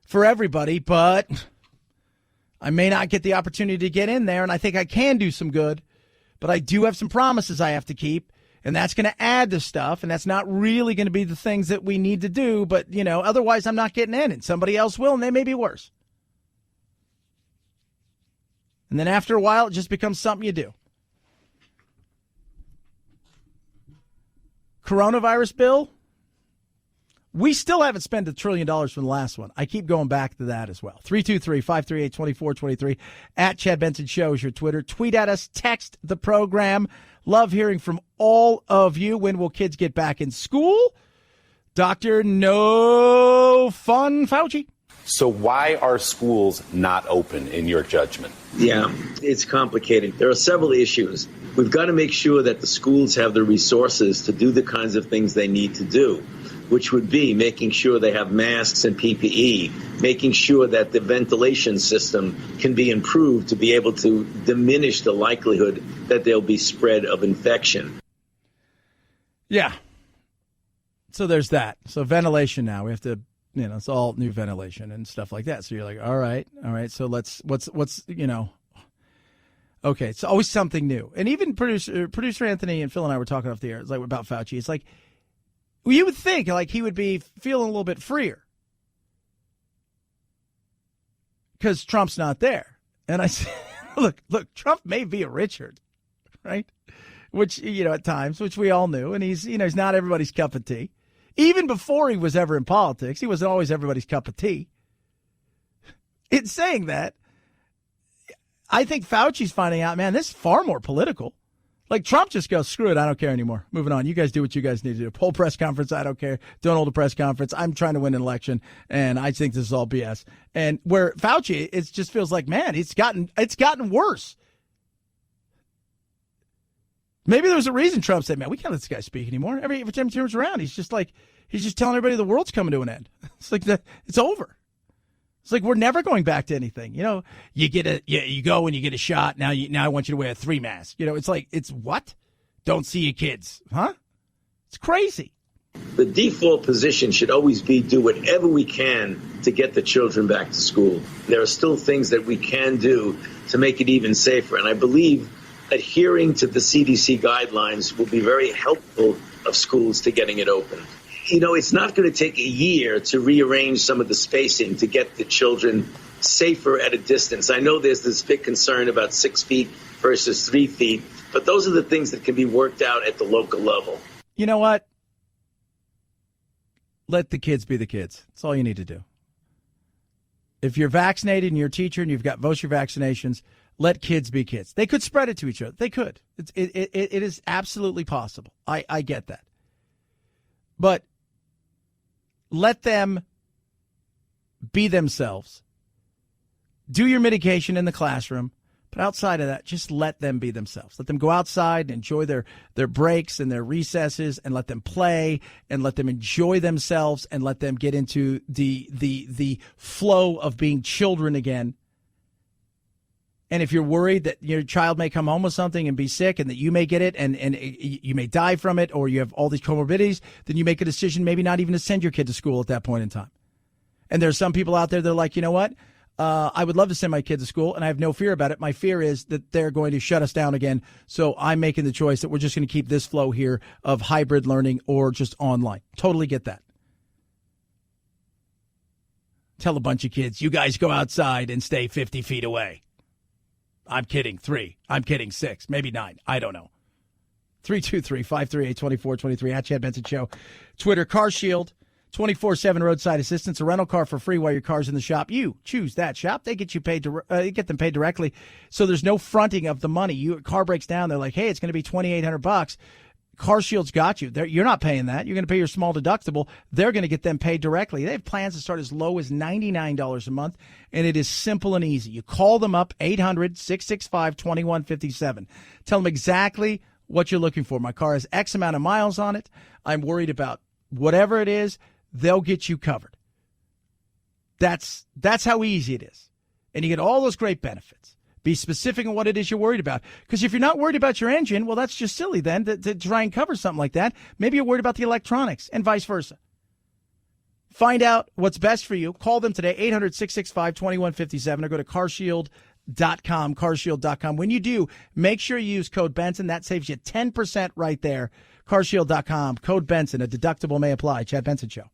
for everybody, but I may not get the opportunity to get in there, and I think I can do some good, but I do have some promises I have to keep. And that's going to add to stuff, and that's not really going to be the things that we need to do. But, otherwise I'm not getting in, and somebody else will, and they may be worse. And then after a while, it just becomes something you do. Coronavirus bill, we still haven't spent $1 trillion from the last one. I keep going back to that as well. 323-538-2423. At Chad Benson Show is your Twitter. Tweet at us. Text the program. Love hearing from all of you. When will kids get back in school? Dr. No Fun Fauci. So why are schools not open in your judgment? Yeah, it's complicated. There are several issues. We've got to make sure that the schools have the resources to do the kinds of things they need to do, which would be making sure they have masks and PPE, making sure that the ventilation system can be improved to be able to diminish the likelihood that there'll be spread of infection. Yeah. So there's that. So ventilation now. We have to, it's all new ventilation and stuff like that. So you're like, all right. So what's okay. It's always something new. And even producer Anthony and Phil and I were talking off the air. It's like about Fauci. It's like, well, you would think like he would be feeling a little bit freer because Trump's not there. And I said, look, Trump may be a Richard, right? Which, at times, which we all knew. And he's not everybody's cup of tea. Even before he was ever in politics, he wasn't always everybody's cup of tea. In saying that, I think Fauci's finding out, man, this is far more political. Like Trump just goes, screw it, I don't care anymore. Moving on. You guys do what you guys need to do. Hold press conference, I don't care. Don't hold a press conference. I'm trying to win an election, and I think this is all BS. And where Fauci, it just feels like, man, it's gotten worse. Maybe there was a reason Trump said, man, we can't let this guy speak anymore. Every time he turns around, he's just telling everybody the world's coming to an end. It's like it's over. It's like we're never going back to anything. You go and you get a shot. Now I want you to wear a 3 mask. It's like, it's what? Don't see your kids. Huh? It's crazy. The default position should always be do whatever we can to get the children back to school. There are still things that we can do to make it even safer. And I believe adhering to the CDC guidelines will be very helpful of schools to getting it open. it's not going to take a year to rearrange some of the spacing to get the children safer at a distance. I know there's this big concern about 6 feet versus 3 feet, but those are the things that can be worked out at the local level. You know what? Let the kids be the kids. That's all you need to do. If you're vaccinated and you're a teacher and you've got most of your vaccinations, let kids be kids. They could spread it to each other. They could. It is absolutely possible. I get that. But let them be themselves. Do your mitigation in the classroom. But outside of that, just let them be themselves. Let them go outside and enjoy their breaks and their recesses, and let them play and let them enjoy themselves and let them get into the flow of being children again. And if you're worried that your child may come home with something and be sick and that you may get it and you may die from it, or you have all these comorbidities, then you make a decision maybe not even to send your kid to school at that point in time. And there's some people out there that are like, you know what? I would love to send my kid to school, and I have no fear about it. My fear is that they're going to shut us down again. So I'm making the choice that we're just going to keep this flow here of hybrid learning or just online. Totally get that. Tell a bunch of kids, you guys go outside and stay 50 feet away. I'm kidding. 3. I'm kidding. 6, maybe 9. I don't know. 323-538-2423 at Chad Benson Show. Twitter, Car Shield. 24/7 roadside assistance, a rental car for free while your car's in the shop. You choose that shop. They get you paid get them paid directly. So there's no fronting of the money. Your car breaks down. They're like, hey, it's going to be $2,800. Car Shield's got you. You're not paying that. You're going to pay your small deductible. They're going to get them paid directly. They have plans that start as low as $99 a month, and it is simple and easy. You call them up, 800-665-2157. Tell them exactly what you're looking for. My car has X amount of miles on it. I'm worried about whatever it is. They'll get you covered. That's how easy it is. And you get all those great benefits. Be specific on what it is you're worried about. Because if you're not worried about your engine, well, that's just silly then to try and cover something like that. Maybe you're worried about the electronics and vice versa. Find out what's best for you. Call them today, 800-665-2157, or go to carshield.com, carshield.com. When you do, make sure you use code Benson. That saves you 10% right there. Carshield.com, code Benson. A deductible may apply. Chad Benson Show.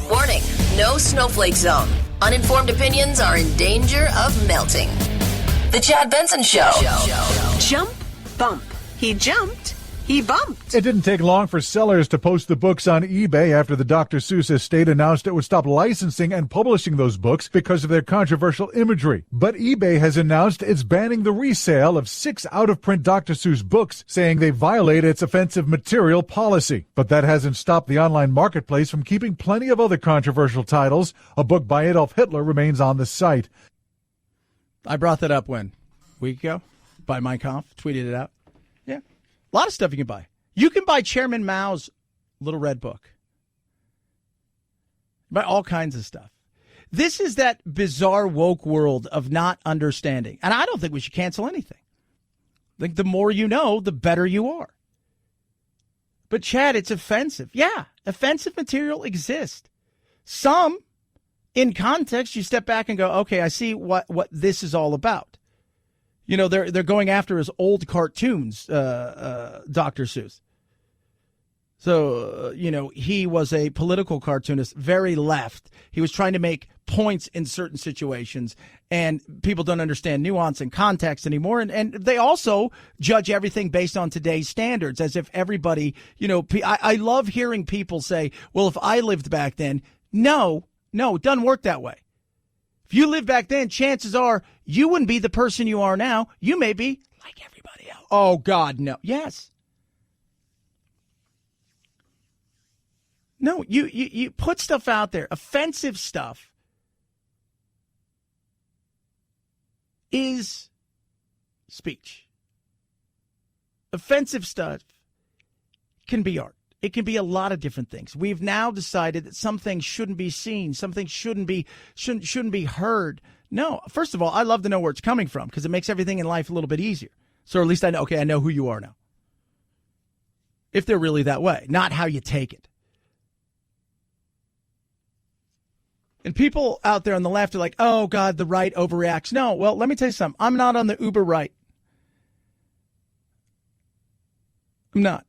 Warning, no snowflake zone. Uninformed opinions are in danger of melting. The Chad Benson Show. Jump, bump. He jumped, he bumped. It didn't take long for sellers to post the books on eBay after the Dr. Seuss estate announced it would stop licensing and publishing those books because of their controversial imagery. But eBay has announced it's banning the resale of 6 out-of-print Dr. Seuss books, saying they violate its offensive material policy. But that hasn't stopped the online marketplace from keeping plenty of other controversial titles. A book by Adolf Hitler remains on the site. I brought that up when? A week ago? By Mein Kampf, tweeted it out. Yeah. A lot of stuff you can buy. You can buy Chairman Mao's Little Red Book. Buy all kinds of stuff. This is that bizarre woke world of not understanding. And I don't think we should cancel anything. I think the more you know, the better you are. But, Chad, it's offensive. Yeah, offensive material exists. Some, in context, you step back and go, okay, I see what this is all about. You know, they're going after his old cartoons, Dr. Seuss. So, he was a political cartoonist, very left. He was trying to make points in certain situations, and people don't understand nuance and context anymore. And they also judge everything based on today's standards, as if everybody, I love hearing people say, well, if I lived back then, no, it doesn't work that way. If you lived back then, chances are you wouldn't be the person you are now. You may be like everybody else. Oh, God, no. Yes. No, you put stuff out there. Offensive stuff is speech. Offensive stuff can be art. It can be a lot of different things. We've now decided that some things shouldn't be seen, some things shouldn't be heard. No, first of all, I love to know where it's coming from because it makes everything in life a little bit easier. So at least I know who you are now. If they're really that way, not how you take it. And people out there on the left are like, oh, God, the right overreacts. No, well, let me tell you something. I'm not on the uber right. I'm not.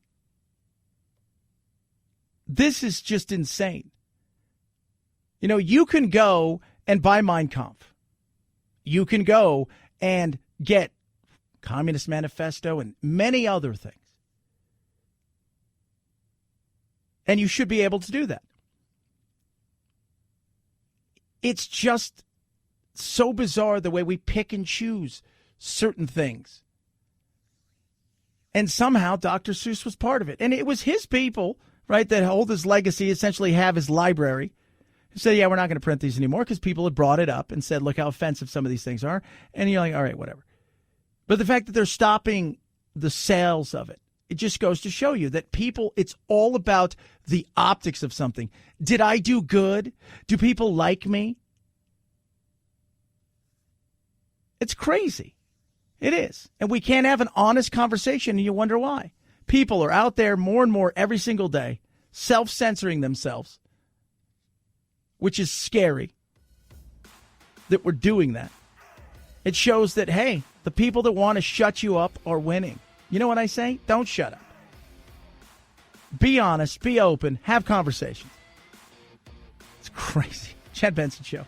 This is just insane. You know, you can go and buy Mein Kampf. You can go and get Communist Manifesto and many other things. And you should be able to do that. It's just so bizarre the way we pick and choose certain things. And somehow Dr. Seuss was part of it. And it was his people, right, that hold his legacy, essentially have his library. Who said, yeah, we're not going to print these anymore because people had brought it up and said, look how offensive some of these things are. And you're like, all right, whatever. But the fact that they're stopping the sales of it, it just goes to show you that people, it's all about the optics of something. Did I do good? Do people like me? It's crazy. It is. And we can't have an honest conversation, and you wonder why. People are out there more and more every single day, self-censoring themselves, which is scary that we're doing that. It shows that, hey, the people that want to shut you up are winning. You know what I say? Don't shut up. Be honest, be open, have conversations. It's crazy. Chad Benson Show.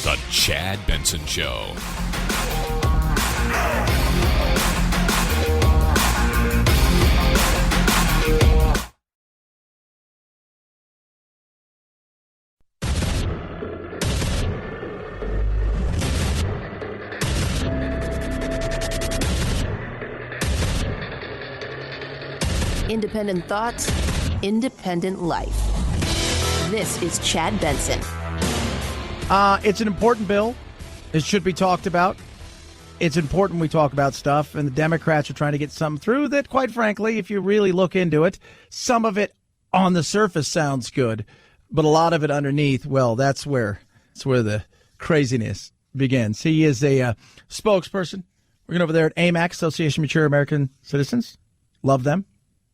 The Chad Benson Show. Independent thoughts, independent life. This is Chad Benson. It's an important bill. It should be talked about. It's important we talk about stuff, and the Democrats are trying to get something through that, quite frankly, if you really look into it, some of it on the surface sounds good, but a lot of it underneath, well, that's where the craziness begins. He is a spokesperson working over there at AMAC, Association of Mature American Citizens. Love them.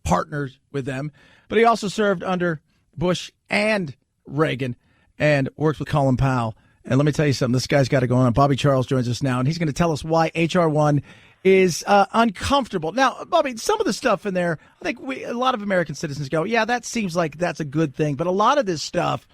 Partners with them. But he also served under Bush and Reagan and worked with Colin Powell. And let me tell you something. This guy's got it going on. Bobby Charles joins us now, and he's going to tell us why H.R. 1 is uncomfortable. Now, Bobby, some of the stuff in there, I think a lot of American citizens go, yeah, that seems like that's a good thing. But a lot of this stuff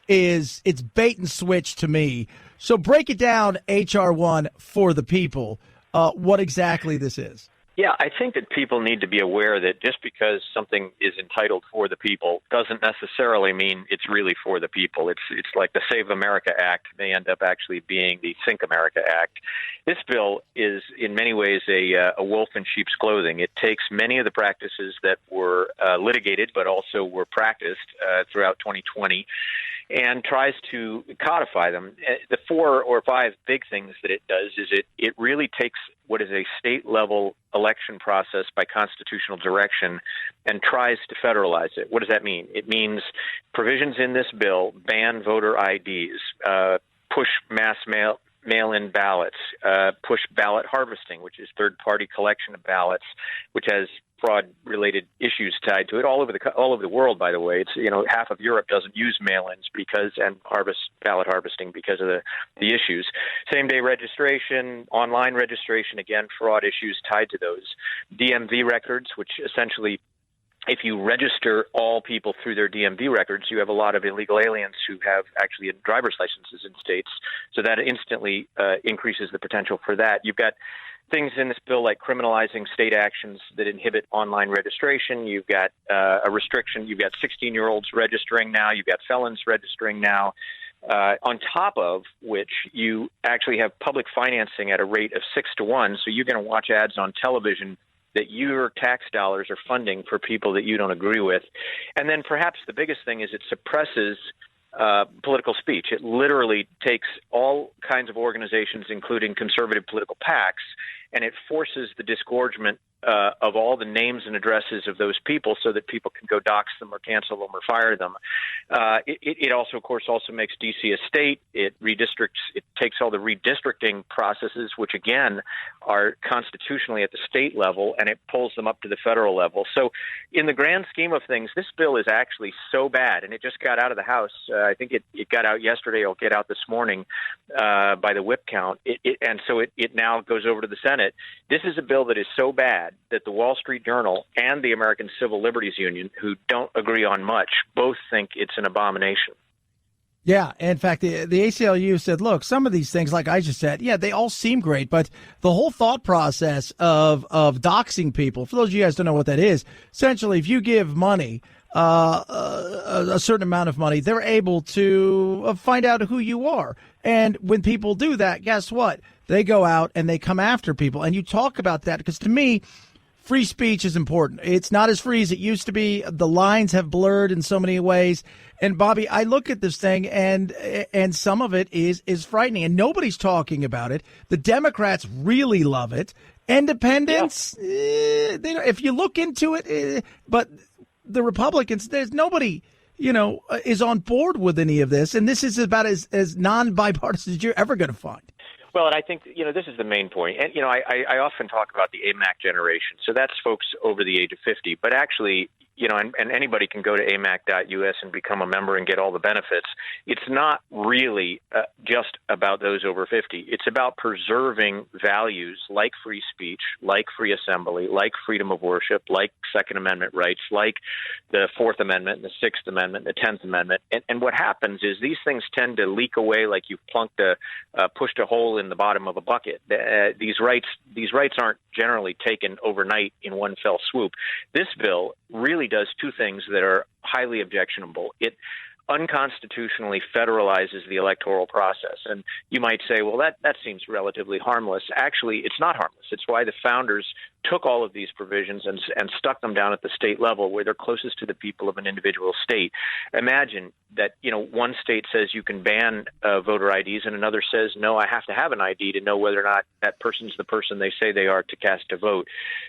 it's bait and switch to me. So break it down, H.R. 1, for the people, what exactly this is. Yeah, I think that people need to be aware that just because something is entitled for the people doesn't necessarily mean it's really for the people. It's like the Save America Act may end up actually being the Think America Act. This bill is in many ways a wolf in sheep's clothing. It takes many of the practices that were litigated but also were practiced throughout 2020 and tries to codify them. The 4 or 5 big things that it does is it really takes what is a state-level election process by constitutional direction and tries to federalize it. What does that mean? It means provisions in this bill ban voter IDs, push mass mail-in ballots, push ballot harvesting, which is third-party collection of ballots, which has fraud-related issues tied to it all over the world. By the way, it's half of Europe doesn't use mail-ins and ballot harvesting because of the issues. Same-day registration, online registration, again, fraud issues tied to those. DMV records, which essentially, if you register all people through their DMV records, you have a lot of illegal aliens who have actually driver's licenses in states. So that instantly increases the potential for that. You've got things in this bill like criminalizing state actions that inhibit online registration. You've got a restriction. You've got 16-year-olds registering now. You've got felons registering now. On top of which, you actually have public financing at a rate of 6-to-1. So you're going to watch ads on television that your tax dollars are funding for people that you don't agree with. And then perhaps the biggest thing is it suppresses political speech. It literally takes all kinds of organizations, including conservative political PACs, and it forces the disgorgement of all the names and addresses of those people so that people can go dox them or cancel them or fire them. It also, of course, also makes D.C. a state. It redistricts. It takes all the redistricting processes, which, again, are constitutionally at the state level, and it pulls them up to the federal level. So in the grand scheme of things, this bill is actually so bad, and it just got out of the House. I think it got out yesterday. It'll get out this morning by the whip count. And so it now goes over to the Senate. This is a bill that is so bad that the Wall Street Journal and the American Civil Liberties Union, who don't agree on much, both think it's an abomination. Yeah, in fact, the ACLU said, look, some of these things, like I just said, yeah, they all seem great, but the whole thought process of doxing people, for those of you guys who don't know what that is, essentially, if you give money, a certain amount of money, they're able to find out who you are. And when people do that, guess what? They go out and they come after people. And you talk about that because, to me, free speech is important. It's not as free as it used to be. The lines have blurred in so many ways. And Bobby, I look at this thing and some of it is frightening, and nobody's talking about it. The Democrats really love it. Independents, if you look into it, but the Republicans, there's nobody, is on board with any of this. And this is about as non-bipartisan as you're ever going to find. Well, and I think, this is the main point. And, I often talk about the AMAC generation. So that's folks over the age of 50. But actually, and anybody can go to amac.us and become a member and get all the benefits. It's not really just about those over 50. It's about preserving values like free speech, like free assembly, like freedom of worship, like Second Amendment rights, like the Fourth Amendment, the Sixth Amendment, the 10th Amendment. And what happens is these things tend to leak away like you've pushed a hole in the bottom of a bucket. These rights aren't generally taken overnight in one fell swoop. This bill really does two things that are highly objectionable. It unconstitutionally federalizes the electoral process. And you might say, well, that seems relatively harmless. Actually, it's not harmless. It's why the founders took all of these provisions and stuck them down at the state level where they're closest to the people of an individual state. Imagine that, one state says you can ban voter IDs and another says, no, I have to have an ID to know whether or not that person's the person they say they are to cast a vote.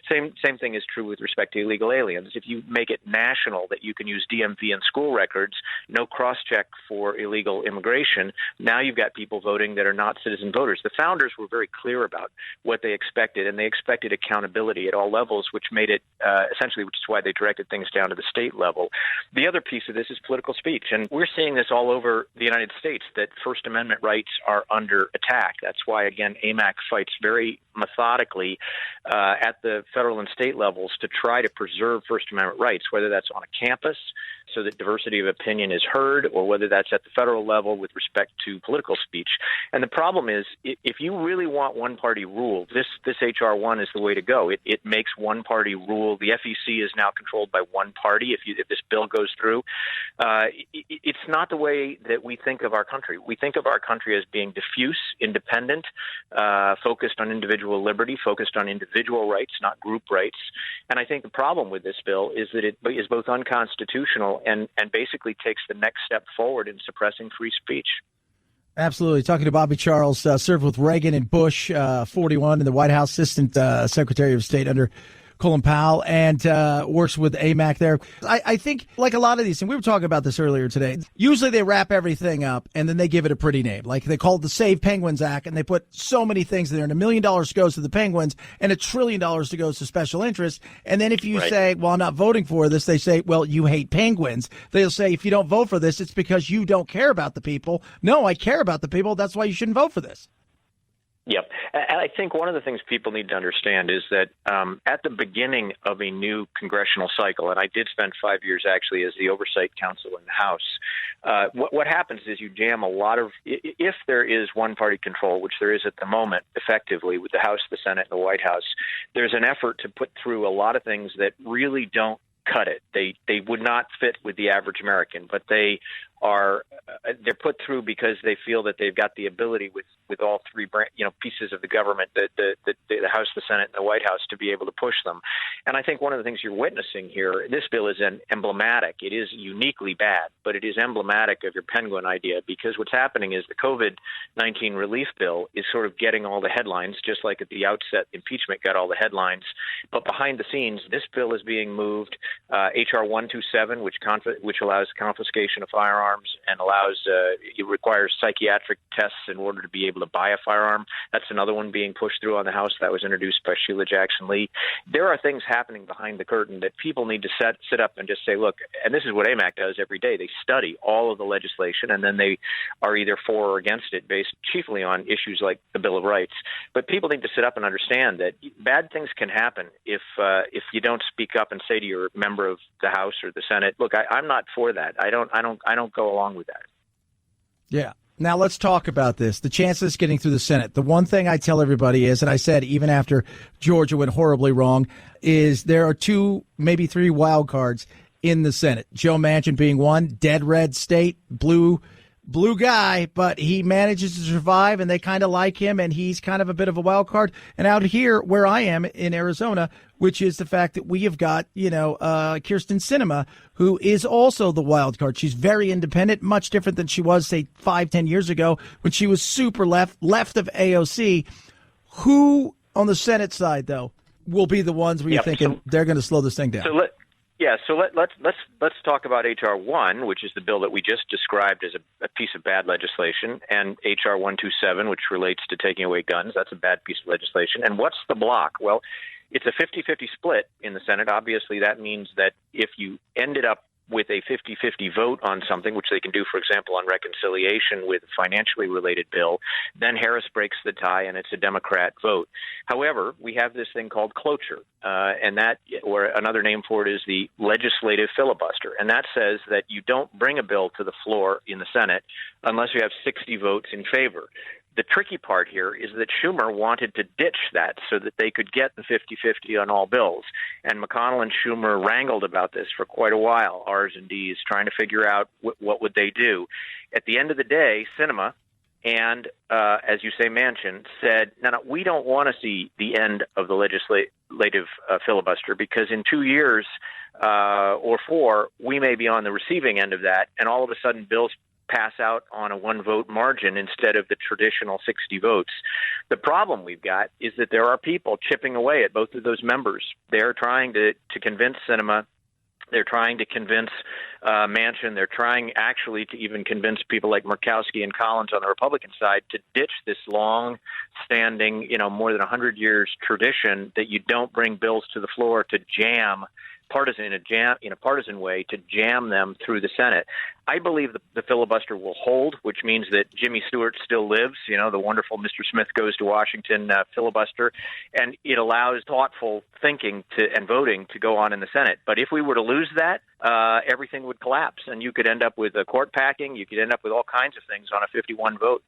Same thing is true with respect to illegal aliens. If you make it national that you can use DMV and school records, no cross-check for illegal immigration, now you've got people voting that are not citizen voters. The founders were very clear about what they expected, and they expected accountability at all levels, which made it essentially, which is why they directed things down to the state level. The other piece of this is political speech, and we're seeing this all over the United States, that First Amendment rights are under attack. That's why, again, AMAC fights very methodically at the federal and state levels to try to preserve First Amendment rights, whether that's on a campus so that diversity of opinion is heard, or whether that's at the federal level with respect to political speech. And the problem is, if you really want one-party rule, this H.R. 1 is the way to go. It makes one-party rule. The FEC is now controlled by one party if this bill goes through. It's not the way that we think of our country. We think of our country as being diffuse, independent, focused on individual liberty, focused on individual rights, not group rights. And I think the problem with this bill is that it is both unconstitutional and basically takes the next step forward in suppressing free speech. Absolutely. Talking to Bobby Charles, served with Reagan and Bush, 41 in the White House, Assistant Secretary of State under Colin Powell, and works with AMAC there. I think, like a lot of these things, we were talking about this earlier today, usually they wrap everything up and then they give it a pretty name. Like they call it the Save Penguins Act, and they put so many things in there, and $1 million goes to the penguins and $1 trillion goes to special interests. And then if you say, well, I'm not voting for this, they say, well, you hate penguins. They'll say, if you don't vote for this, it's because you don't care about the people. No, I care about the people. That's why you shouldn't vote for this. Yep. And I think one of the things people need to understand is that at the beginning of a new congressional cycle, and I did spend 5 years actually as the Oversight Council in the House, what happens is you jam a lot of, if there is one-party control, which there is at the moment effectively with the House, the Senate, and the White House, there's an effort to put through a lot of things that really don't cut it. They would not fit with the average American, but they they're put through because they feel that they've got the ability with all three pieces of the government, the House, the Senate, and the White House, to be able to push them. And I think one of the things you're witnessing here, this bill is emblematic. It is uniquely bad, but it is emblematic of your penguin idea, because what's happening is the COVID-19 relief bill is sort of getting all the headlines, just like at the outset, impeachment got all the headlines. But behind the scenes, this bill is being moved. H.R. 127, which allows confiscation of firearms and it requires psychiatric tests in order to be able to buy a firearm. That's another one being pushed through on the House that was introduced by Sheila Jackson Lee. There are things happening behind the curtain that people need to sit up and just say, look, and this is what AMAC does every day. They study all of the legislation, and then they are either for or against it based chiefly on issues like the Bill of Rights. But people need to sit up and understand that bad things can happen if you don't speak up and say to your member of the House or the Senate, look, I'm not for that. I don't go along with that. Yeah. Now let's talk about this. The chances getting through the Senate. The one thing I tell everybody is, and I said even after Georgia went horribly wrong, is there are 2, maybe 3 wild cards in the Senate. Joe Manchin being one, dead red state, blue guy, but he manages to survive, and they kind of like him, and he's kind of a bit of a wild card. And out here where I am in Arizona, which is the fact that we have got, Kyrsten Sinema, who is also the wild card. She's very independent, much different than she was, say, 5-10 years ago when she was super left of AOC. Who on the Senate side, though, will be the ones where you're thinking they're going to slow this thing down? So let's talk about H.R. 1, which is the bill that we just described as a piece of bad legislation, and H.R. 127, which relates to taking away guns. That's a bad piece of legislation. And what's the block? Well, it's a 50-50 split in the Senate. Obviously, that means that if you ended up with a 50-50 vote on something, which they can do, for example, on reconciliation with a financially related bill, then Harris breaks the tie and it's a Democrat vote. However, we have this thing called cloture, and that, or another name for it is the legislative filibuster. And that says that you don't bring a bill to the floor in the Senate unless you have 60 votes in favor. The tricky part here is that Schumer wanted to ditch that so that they could get the 50-50 on all bills. And McConnell and Schumer wrangled about this for quite a while, R's and D's, trying to figure out what would they do. At the end of the day, Sinema and, as you say, Manchin said, no, we don't want to see the end of the legislative filibuster, because in 2 years or 4, we may be on the receiving end of that, and all of a sudden bills pass out on a 1-vote margin instead of the traditional 60 votes. The problem we've got is that there are people chipping away at both of those members. They're trying to convince Sinema. They're trying to convince Manchin. They're trying actually to even convince people like Murkowski and Collins on the Republican side to ditch this long-standing, more than 100 years tradition that you don't bring bills to the floor to jam in a partisan way, to jam them through the Senate. I believe the filibuster will hold, which means that Jimmy Stewart still lives, the wonderful Mr. Smith Goes to Washington filibuster, and it allows thoughtful thinking and voting to go on in the Senate. But if we were to lose that, everything would collapse, and you could end up with a court packing. You could end up with all kinds of things on a 51 vote.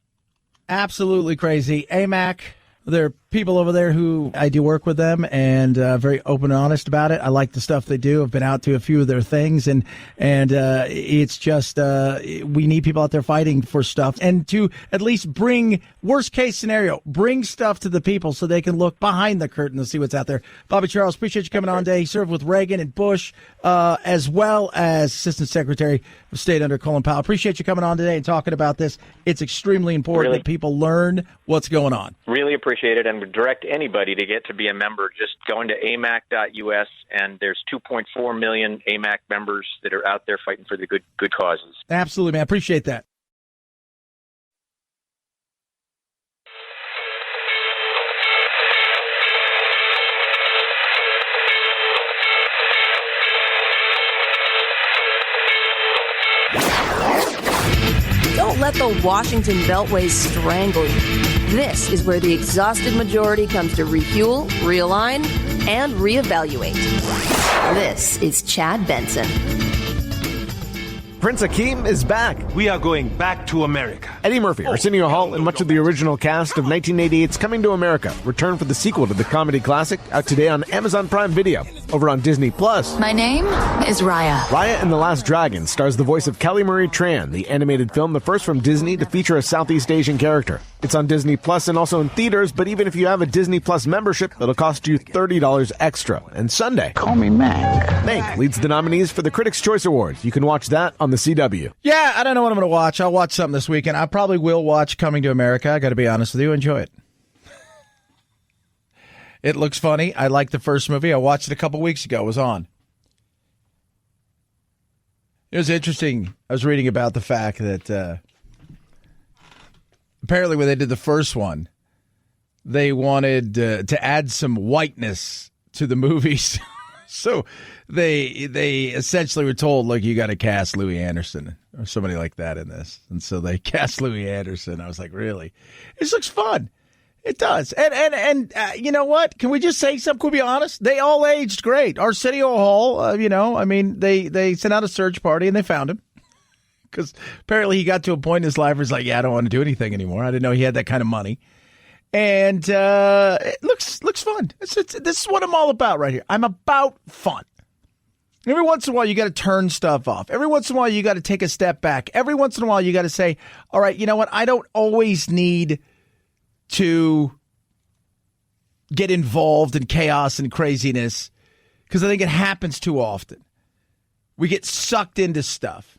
Absolutely crazy. AMAC. There are people over there who I do work with them, and very open and honest about it. I like the stuff they do. I've been out to a few of their things, and it's just we need people out there fighting for stuff, and to at least bring, worst case scenario, bring stuff to the people so they can look behind the curtain to see what's out there. Bobby Charles, appreciate you coming on today. He served with Reagan and Bush, as well as Assistant Secretary of State under Colin Powell. Appreciate you coming on today and talking about this. It's extremely important that people learn what's going on. Really appreciate it, and would direct anybody to get to be a member. Just going to amac.us, and there's 2.4 million AMAC members that are out there fighting for the good causes. Absolutely, man. Appreciate that. Don't let the Washington Beltway strangle you. This is where the exhausted majority comes to refuel, realign, and reevaluate. This is Chad Benson. Prince Akeem is back. We are going back to America. Eddie Murphy, Arsenio Hall, and much of the original cast of 1988's Coming to America return for the sequel to the comedy classic, out today on Amazon Prime Video. Over on Disney Plus, My name is Raya. Raya and the Last Dragon stars the voice of Kelly Marie Tran, the animated film, the first from Disney to feature a Southeast Asian character. It's on Disney Plus and also in theaters, but even if you have a Disney Plus membership, it'll cost you $30 extra. And Sunday, call me Mac. Mank leads the nominees for the Critics' Choice Awards. You can watch that on the CW. Yeah, I don't know what I'm going to watch. I'll watch something this weekend. I probably will watch Coming to America. I got to be honest with you. Enjoy it. It looks funny. I like the first movie. I watched it a couple weeks ago. It was on. It was interesting. I was reading about the fact that apparently when they did the first one, they wanted to add some whiteness to the movies. So they essentially were told, look, you got to cast Louis Anderson or somebody like that in this. And so they cast Louis Anderson. I was like, really? This looks fun. It does. And you know what? Can we just say something? Can we be honest? They all aged great. Arsenio Hall, they sent out a search party and they found him. Because apparently he got to a point in his life where he's like, yeah, I don't want to do anything anymore. I didn't know he had that kind of money. And it looks fun. This is what I'm all about right here. I'm about fun. Every once in a while, you got to turn stuff off. Every once in a while, you got to take a step back. Every once in a while, you got to say, all right, you know what? I don't always need to get involved in chaos and craziness because I think it happens too often. We get sucked into stuff.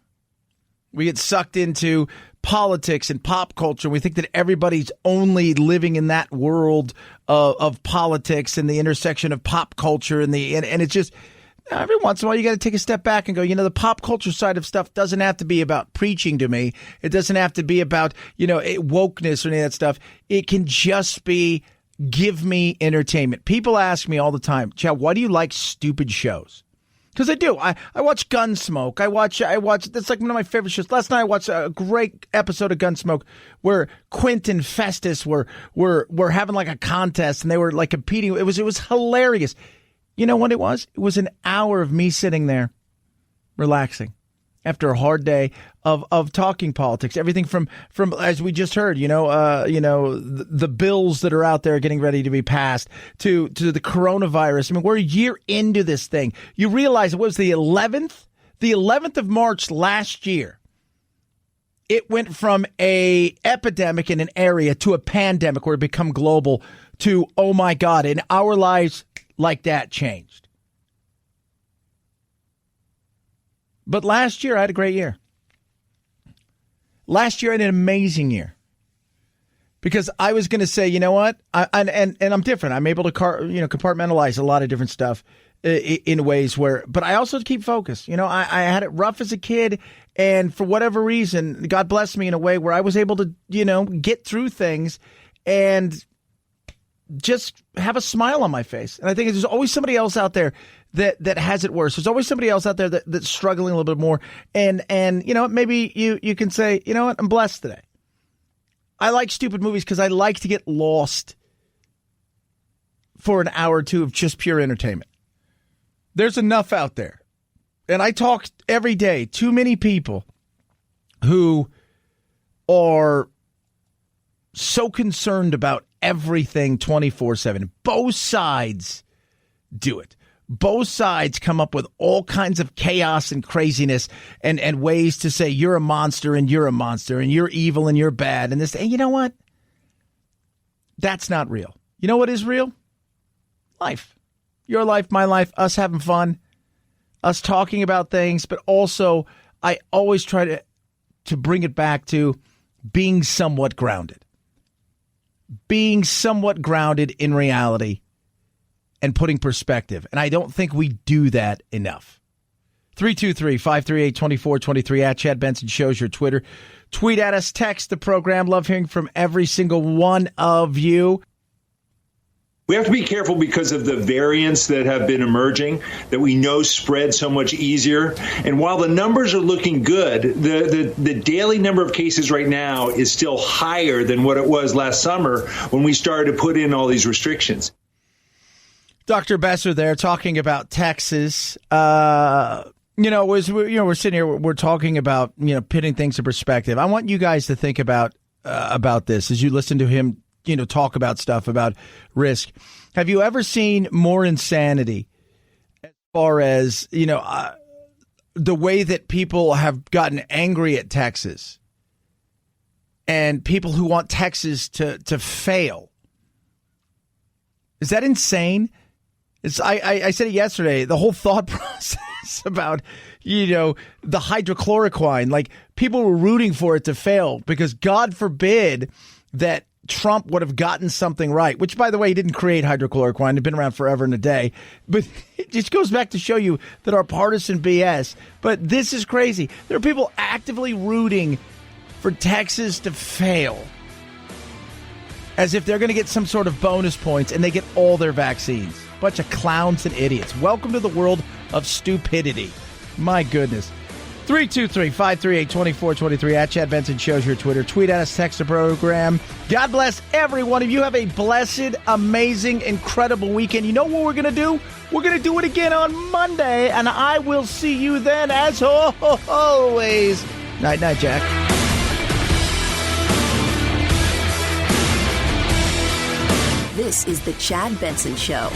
We get sucked into politics and pop culture. We think that everybody's only living in that world of politics and the intersection of pop culture and it's just every once in a while you got to take a step back and go, the pop culture side of stuff doesn't have to be about preaching to me. It doesn't have to be about, wokeness or any of that stuff. It can just be give me entertainment. People ask me all the time, Chad, why do you like stupid shows? Because I do. I watch Gunsmoke. I watch. That's like one of my favorite shows. Last night I watched a great episode of Gunsmoke where Quint and Festus were having like a contest and they were like competing. It was hilarious. You know what it was? It was an hour of me sitting there, relaxing, after a hard day of talking politics. Everything from as we just heard, the bills that are out there getting ready to be passed to the coronavirus. I mean, we're a year into this thing. You realize it was the 11th of March last year. It went from a epidemic in an area to a pandemic where it become global to, oh my God, in our lives like that changed. But last year, I had a great year. Last year, I had an amazing year. Because I was going to say, you know what? And I'm different. I'm able to compartmentalize a lot of different stuff in ways where, but I also keep focused. I had it rough as a kid. And for whatever reason, God blessed me in a way where I was able to, get through things and just have a smile on my face. And I think there's always somebody else out there that has it worse. There's always somebody else out there that's struggling a little bit more. And maybe you can say, you know what, I'm blessed today. I like stupid movies because I like to get lost for an hour or two of just pure entertainment. There's enough out there. And I talk every day. Too many people who are so concerned about everything 24/7. Both sides do it. Both sides come up with all kinds of chaos and craziness and ways to say you're a monster and you're evil and you're bad and this. And you know what? That's not real. You know what is real? Life. Your life, my life, us having fun, us talking about things, but also I always try to bring it back to being somewhat grounded. Being somewhat grounded in reality and putting perspective. And I don't think we do that enough. 323-538-2423 at Chad Benson Show's your Twitter. Tweet at us, text the program. Love hearing from every single one of you. We have to be careful because of the variants that have been emerging that we know spread so much easier. And while the numbers are looking good, the daily number of cases right now is still higher than what it was last summer when we started to put in all these restrictions. Dr. Besser there talking about Texas. we're sitting here, we're talking about, pitting things in perspective. I want you guys to think about this as you listen to him, talk about stuff about risk. Have you ever seen more insanity as far as, the way that people have gotten angry at Texas and people who want Texas to fail? Is that insane? I said it yesterday, the whole thought process about, the hydrochloroquine, like people were rooting for it to fail because God forbid that Trump would have gotten something right, which, by the way, he didn't create hydrochloroquine. It's been around forever and a day. But it just goes back to show you that our partisan BS. But this is crazy. There are people actively rooting for Texas to fail as if they're going to get some sort of bonus points and they get all their vaccines. Bunch of clowns and idiots. Welcome to the world of stupidity. My goodness. 323-538-2423 at Chad Benson Show's your Twitter. Tweet at us, text the program. God bless every one of you. Have a blessed, amazing, incredible weekend. You know what we're going to do? We're going to do it again on Monday, and I will see you then as always. Night, night, Jack. This is the Chad Benson Show.